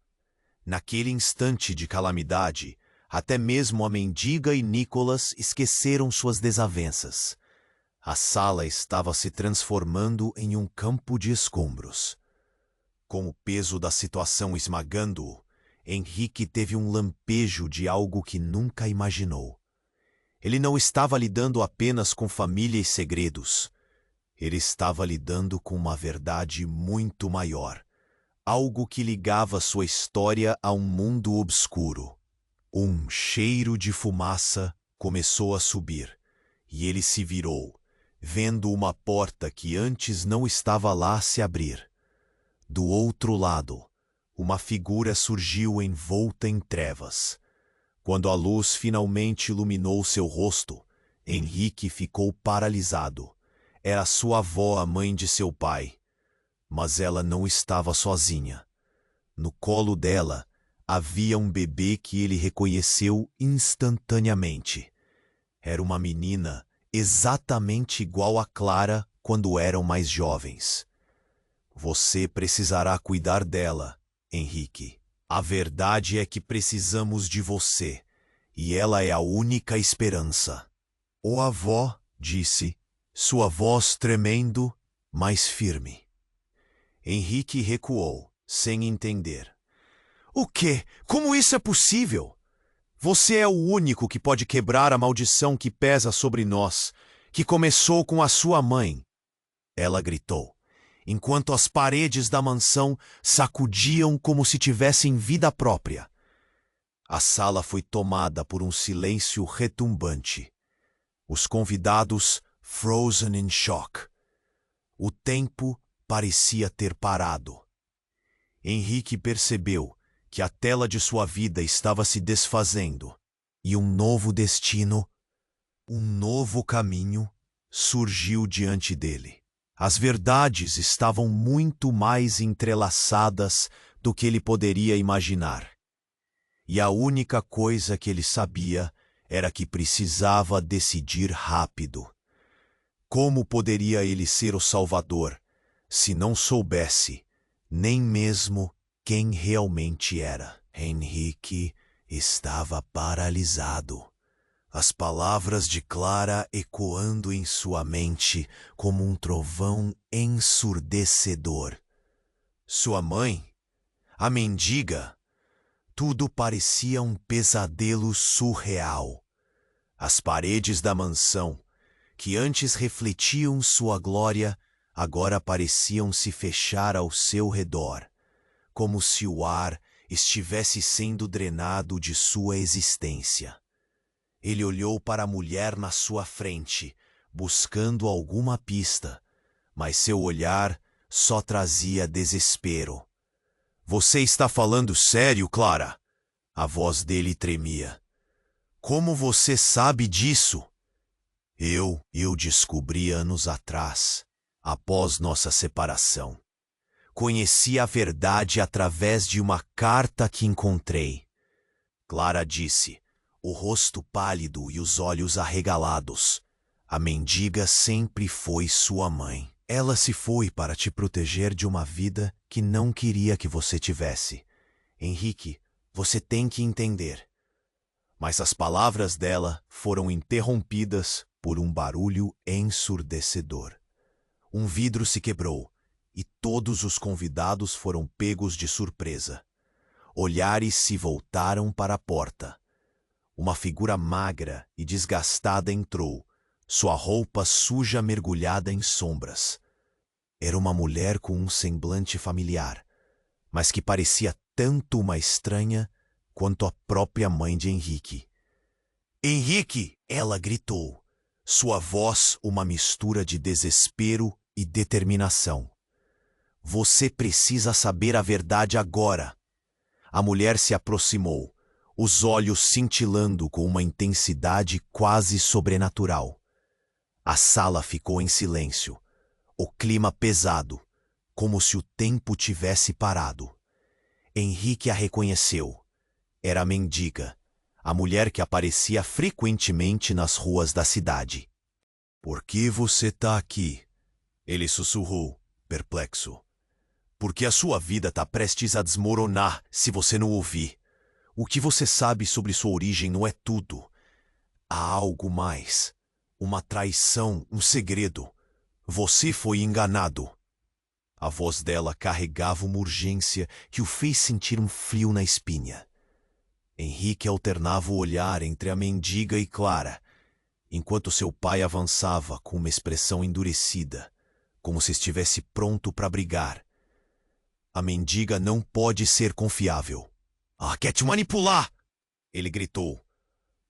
Naquele instante de calamidade, até mesmo a mendiga e Nicholas esqueceram suas desavenças. A sala estava se transformando em um campo de escombros. Com o peso da situação esmagando-o, Henrique teve um lampejo de algo que nunca imaginou. Ele não estava lidando apenas com família e segredos. Ele estava lidando com uma verdade muito maior. Algo que ligava sua história a um mundo obscuro. Um cheiro de fumaça começou a subir, e ele se virou, vendo uma porta que antes não estava lá se abrir. Do outro lado, uma figura surgiu envolta em trevas. Quando a luz finalmente iluminou seu rosto, Henrique ficou paralisado. Era sua avó, a mãe de seu pai. Mas ela não estava sozinha. No colo dela havia um bebê que ele reconheceu instantaneamente. Era uma menina exatamente igual a Clara quando eram mais jovens. Você precisará cuidar dela, Henrique. A verdade é que precisamos de você, e ela é a única esperança. O avó disse, sua voz tremendo, mas firme. Henrique recuou, sem entender. O quê? Como isso é possível? Você é o único que pode quebrar a maldição que pesa sobre nós, que começou com a sua mãe. Ela gritou, enquanto as paredes da mansão sacudiam como se tivessem vida própria. A sala foi tomada por um silêncio retumbante. Os convidados frozen in shock. O tempo parecia ter parado. Henrique percebeu que a tela de sua vida estava se desfazendo e um novo destino, um novo caminho surgiu diante dele. As verdades estavam muito mais entrelaçadas do que ele poderia imaginar. E a única coisa que ele sabia era que precisava decidir rápido. Como poderia ele ser o Salvador se não soubesse nem mesmo quem realmente era? Henrique estava paralisado. as palavras de Clara ecoando em sua mente como um trovão ensurdecedor. Sua mãe, a mendiga, tudo parecia um pesadelo surreal. As paredes da mansão, que antes refletiam sua glória, agora pareciam se fechar ao seu redor, como se o ar estivesse sendo drenado de sua existência. Ele olhou para a mulher na sua frente, buscando alguma pista, mas seu olhar só trazia desespero. Você está falando sério, Clara? A voz dele tremia. Como você sabe disso? Eu descobri anos atrás, após nossa separação. Conheci a verdade através de uma carta que encontrei. Clara disse, o rosto pálido e os olhos arregalados. A mendiga sempre foi sua mãe. Ela se foi para te proteger de uma vida que não queria que você tivesse. Henrique, você tem que entender. Mas as palavras dela foram interrompidas por um barulho ensurdecedor. Um vidro se quebrou e todos os convidados foram pegos de surpresa. Olhares se voltaram para a porta. Uma figura magra e desgastada entrou, sua roupa suja mergulhada em sombras. Era uma mulher com um semblante familiar, mas que parecia tanto uma estranha quanto a própria mãe de Henrique. Henrique! Ela gritou, sua voz uma mistura de desespero e determinação. Você precisa saber a verdade agora. A mulher se aproximou, os olhos cintilando com uma intensidade quase sobrenatural. A sala ficou em silêncio, o clima pesado, como se o tempo tivesse parado. Henrique a reconheceu. Era a mendiga, a mulher que aparecia frequentemente nas ruas da cidade. Por que você está aqui? Ele sussurrou, perplexo. Porque a sua vida está prestes a desmoronar se você não ouvir. O que você sabe sobre sua origem não é tudo. Há algo mais. Uma traição, um segredo. Você foi enganado. A voz dela carregava uma urgência que o fez sentir um frio na espinha. Henrique alternava o olhar entre a mendiga e Clara, enquanto seu pai avançava com uma expressão endurecida, como se estivesse pronto para brigar. A mendiga não pode ser confiável. Quer te manipular! Ele gritou.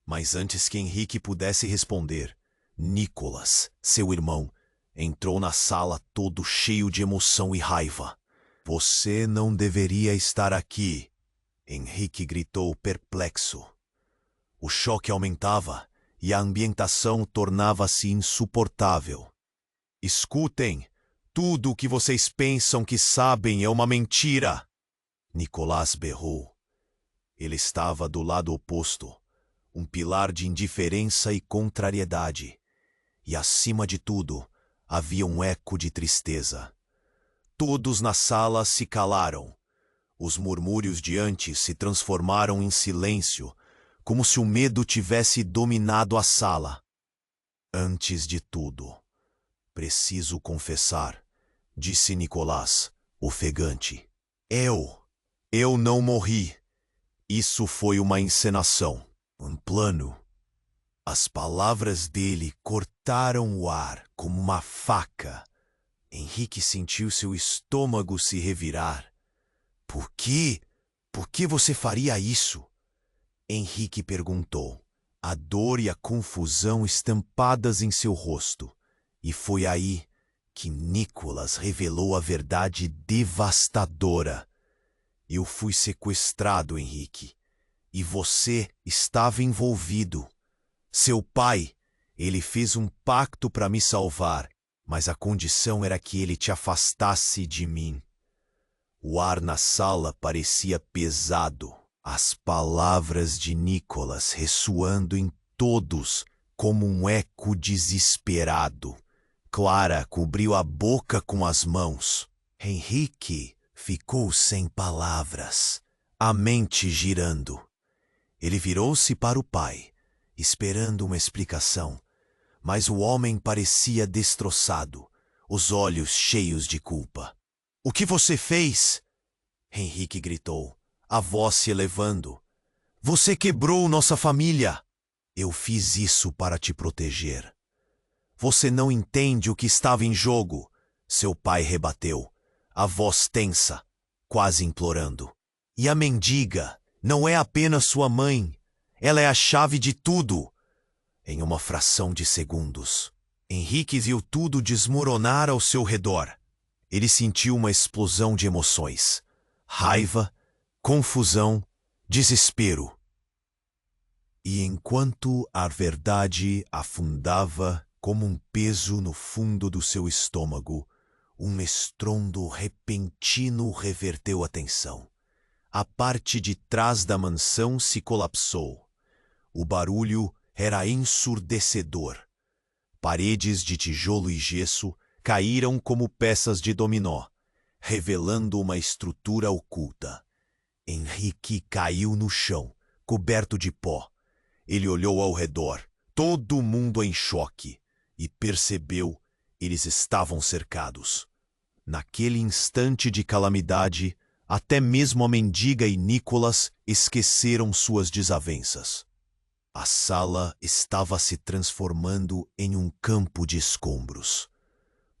Mas antes que Henrique pudesse responder, Nicolas, seu irmão, entrou na sala todo cheio de emoção e raiva. Você não deveria estar aqui, Henrique gritou perplexo. O choque aumentava e a ambientação tornava-se insuportável. Escutem, tudo o que vocês pensam que sabem é uma mentira! Nicolas berrou. Ele estava do lado oposto, um pilar de indiferença e contrariedade. E, acima de tudo, havia um eco de tristeza. Todos na sala se calaram. Os murmúrios de antes se transformaram em silêncio, como se o medo tivesse dominado a sala. Antes de tudo, preciso confessar, disse Nicolas, ofegante. Eu não morri. Isso foi uma encenação, um plano. As palavras dele cortaram o ar como uma faca. Henrique sentiu seu estômago se revirar. Por quê? Por que você faria isso? Henrique perguntou, a dor e a confusão estampadas em seu rosto. E foi aí que Nicolas revelou a verdade devastadora. Eu fui sequestrado, Henrique, e você estava envolvido. Seu pai, ele fez um pacto para me salvar, mas a condição era que ele te afastasse de mim. O ar na sala parecia pesado, as palavras de Nicolas ressoando em todos como um eco desesperado. Clara cobriu a boca com as mãos. Henrique ficou sem palavras, a mente girando. Ele virou-se para o pai esperando uma explicação, mas o homem parecia destroçado, os olhos cheios de culpa. "O que você fez?" Henrique gritou, a voz se elevando. "Você quebrou nossa família!" "Eu fiz isso para te proteger." "Você não entende o que estava em jogo," seu pai rebateu, a voz tensa, quase implorando. "E a mendiga não é apenas sua mãe, ela é a chave de tudo." Em uma fração de segundos, Henrique viu tudo desmoronar ao seu redor. Ele sentiu uma explosão de emoções: raiva, confusão, desespero. E enquanto a verdade afundava como um peso no fundo do seu estômago, um estrondo repentino reverteu a tensão. A parte de trás da mansão se colapsou. O barulho era ensurdecedor. Paredes de tijolo e gesso caíram como peças de dominó, revelando uma estrutura oculta. Henrique caiu no chão, coberto de pó. Ele olhou ao redor, todo mundo em choque, e percebeu: eles estavam cercados. Naquele instante de calamidade, até mesmo a mendiga e Nicholas esqueceram suas desavenças. A sala estava se transformando em um campo de escombros.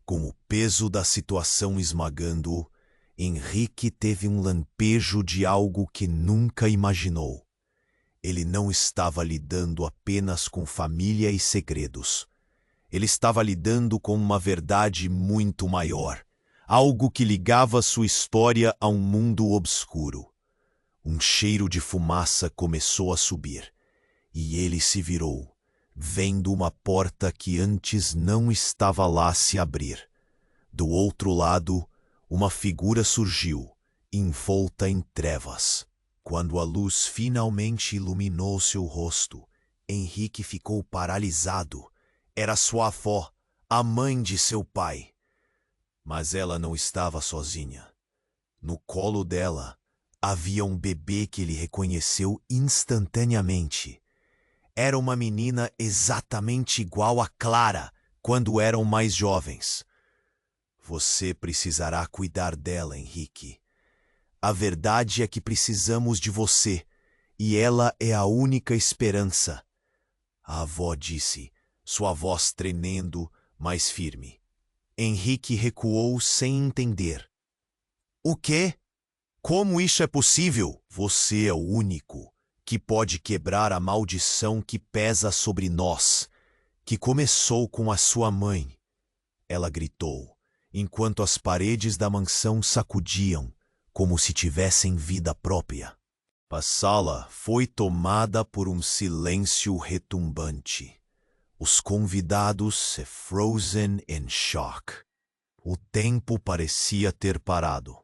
Com o peso da situação esmagando-o, Henrique teve um lampejo de algo que nunca imaginou. Ele não estava lidando apenas com família e segredos. Ele estava lidando com uma verdade muito maior, algo que ligava sua história a um mundo obscuro. Um cheiro de fumaça começou a subir, e ele se virou, vendo uma porta que antes não estava lá se abrir. Do outro lado, uma figura surgiu, envolta em trevas. Quando a luz finalmente iluminou seu rosto, Henrique ficou paralisado. Era sua avó, a mãe de seu pai. Mas ela não estava sozinha. No colo dela havia um bebê que ele reconheceu instantaneamente. Era uma menina exatamente igual a Clara quando eram mais jovens. "Você precisará cuidar dela, Henrique. A verdade é que precisamos de você, e ela é a única esperança," a avó disse, sua voz tremendo, mas firme. Henrique recuou sem entender. "O quê? Como isso é possível?" "Você é o único que pode quebrar a maldição que pesa sobre nós, que começou com a sua mãe," ela gritou, enquanto as paredes da mansão sacudiam, como se tivessem vida própria. A sala foi tomada por um silêncio retumbante. Os convidados se frozen in shock. O tempo parecia ter parado.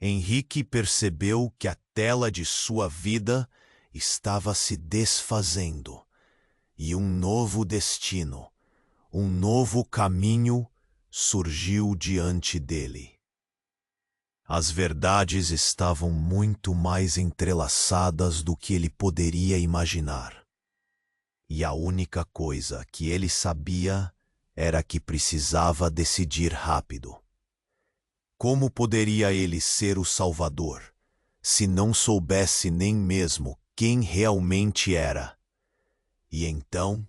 Henrique percebeu que a tela de sua vida estava se desfazendo, e um novo destino, um novo caminho surgiu diante dele. As verdades estavam muito mais entrelaçadas do que ele poderia imaginar. E a única coisa que ele sabia era que precisava decidir rápido. Como poderia ele ser o Salvador, se não soubesse nem mesmo quem realmente era? E então,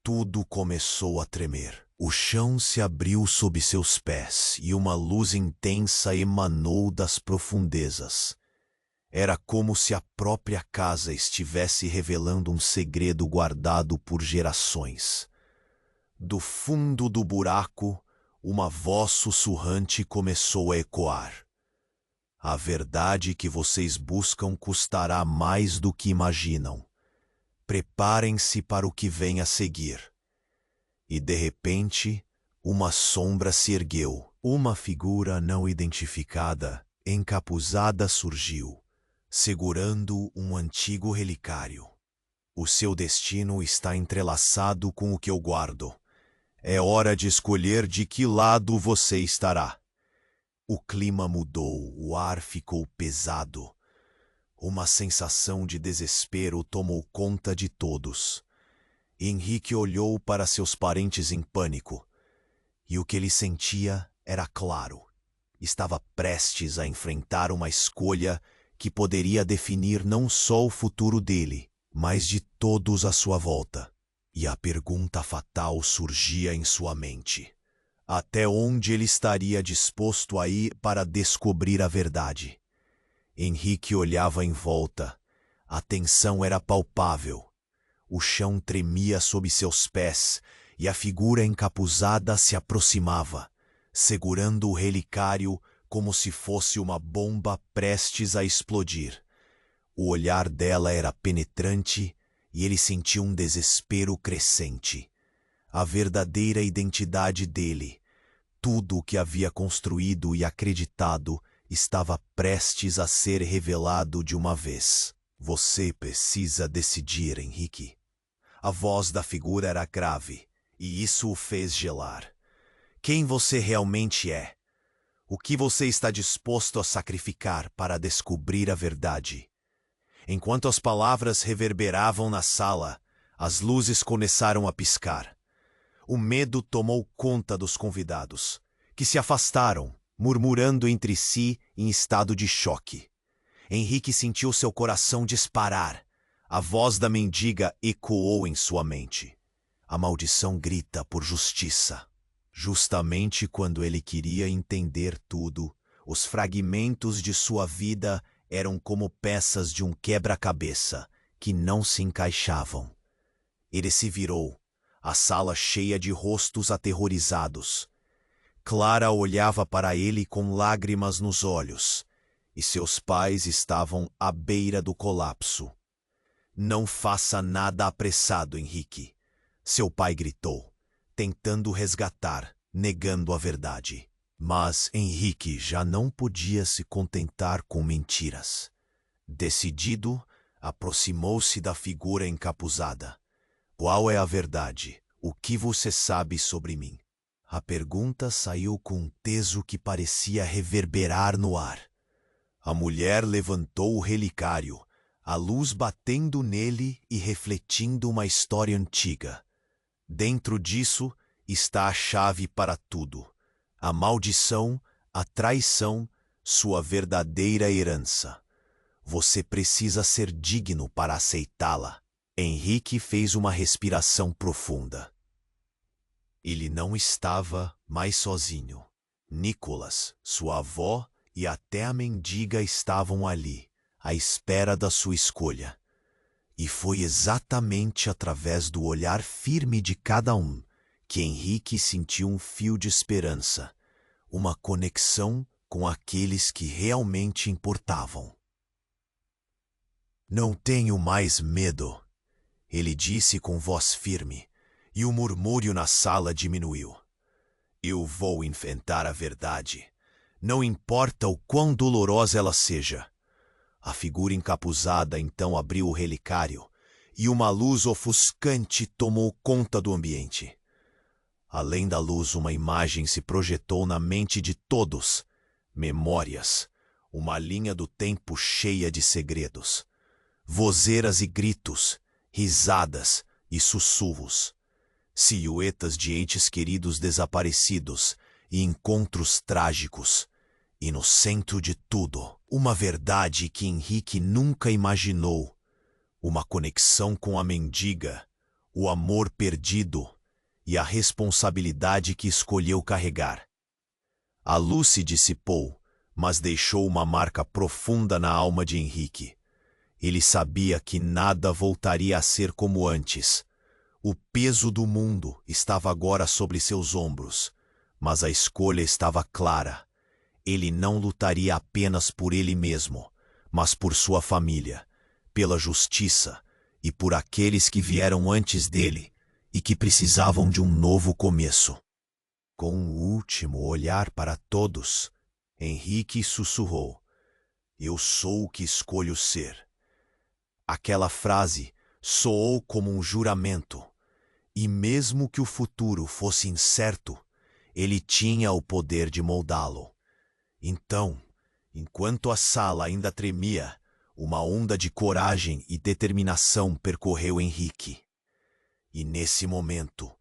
tudo começou a tremer. O chão se abriu sob seus pés e uma luz intensa emanou das profundezas. Era como se a própria casa estivesse revelando um segredo guardado por gerações. Do fundo do buraco, uma voz sussurrante começou a ecoar. "A verdade que vocês buscam custará mais do que imaginam. Preparem-se para o que vem a seguir." E de repente, uma sombra se ergueu. Uma figura não identificada, encapuzada, surgiu, segurando um antigo relicário. "O seu destino está entrelaçado com o que eu guardo. É hora de escolher de que lado você estará." O clima mudou, o ar ficou pesado. Uma sensação de desespero tomou conta de todos. Henrique olhou para seus parentes em pânico, e o que ele sentia era claro. Estava prestes a enfrentar uma escolha que poderia definir não só o futuro dele, mas de todos à sua volta. E a pergunta fatal surgia em sua mente: até onde ele estaria disposto a ir para descobrir a verdade? Henrique olhava em volta. A tensão era palpável. O chão tremia sob seus pés e a figura encapuzada se aproximava, segurando o relicário como se fosse uma bomba prestes a explodir. O olhar dela era penetrante e ele sentiu um desespero crescente. A verdadeira identidade dele, tudo o que havia construído e acreditado, estava prestes a ser revelado de uma vez. Você precisa decidir, Henrique. A voz da figura era grave, e isso o fez gelar. Quem você realmente é? O que você está disposto a sacrificar para descobrir a verdade? Enquanto as palavras reverberavam na sala, as luzes começaram a piscar. O medo tomou conta dos convidados, que se afastaram, murmurando entre si em estado de choque. Henrique sentiu seu coração disparar. A voz da mendiga ecoou em sua mente. A maldição grita por justiça. Justamente quando ele queria entender tudo, os fragmentos de sua vida eram como peças de um quebra-cabeça que não se encaixavam. Ele se virou, a sala cheia de rostos aterrorizados. Clara olhava para ele com lágrimas nos olhos, e seus pais estavam à beira do colapso. Não faça nada apressado, Henrique, seu pai gritou, tentando resgatar, negando a verdade. Mas Henrique já não podia se contentar com mentiras. Decidido, aproximou-se da figura encapuzada. Qual é a verdade? O que você sabe sobre mim? A pergunta saiu com um peso que parecia reverberar no ar. A mulher levantou o relicário, a luz batendo nele e refletindo uma história antiga. Dentro disso está a chave para tudo: a maldição, a traição, sua verdadeira herança. Você precisa ser digno para aceitá-la. Henrique fez uma respiração profunda. Ele não estava mais sozinho. Nicholas, sua avó e até a mendiga estavam ali, à espera da sua escolha. E foi exatamente através do olhar firme de cada um que Henrique sentiu um fio de esperança, uma conexão com aqueles que realmente importavam. Não tenho mais medo, ele disse com voz firme, e o murmúrio na sala diminuiu. Eu vou enfrentar a verdade, não importa o quão dolorosa ela seja. A figura encapuzada então abriu o relicário, e uma luz ofuscante tomou conta do ambiente. Além da luz, uma imagem se projetou na mente de todos. Memórias, uma linha do tempo cheia de segredos. Vozeiras e gritos, risadas e sussurros. Silhuetas de entes queridos desaparecidos e encontros trágicos. E no centro de tudo, uma verdade que Henrique nunca imaginou. Uma conexão com a mendiga, o amor perdido e a responsabilidade que escolheu carregar. A luz se dissipou, mas deixou uma marca profunda na alma de Henrique. Ele sabia que nada voltaria a ser como antes. O peso do mundo estava agora sobre seus ombros, mas a escolha estava clara. Ele não lutaria apenas por ele mesmo, mas por sua família, pela justiça e por aqueles que vieram antes dele e que precisavam de um novo começo. Com um último olhar para todos, Henrique sussurrou: Eu sou o que escolho ser. Aquela frase soou como um juramento, e mesmo que o futuro fosse incerto, ele tinha o poder de moldá-lo. Então, enquanto a sala ainda tremia, uma onda de coragem e determinação percorreu Henrique. E nesse momento,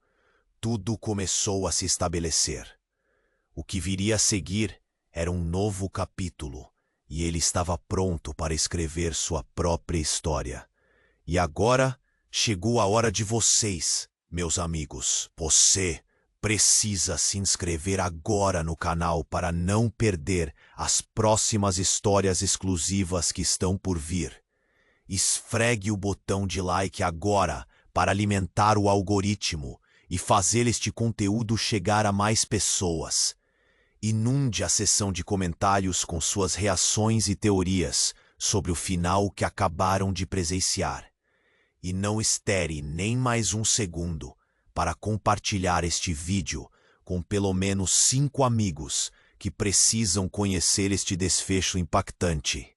tudo começou a se estabelecer. O que viria a seguir era um novo capítulo, e ele estava pronto para escrever sua própria história. E agora chegou a hora de vocês, meus amigos. Você precisa se inscrever agora no canal para não perder as próximas histórias exclusivas que estão por vir. Esfregue o botão de like agora para alimentar o algoritmo e fazer este conteúdo chegar a mais pessoas. Inunde a seção de comentários com suas reações e teorias sobre o final que acabaram de presenciar. E não estere nem mais um segundo para compartilhar este vídeo com pelo menos 5 amigos que precisam conhecer este desfecho impactante.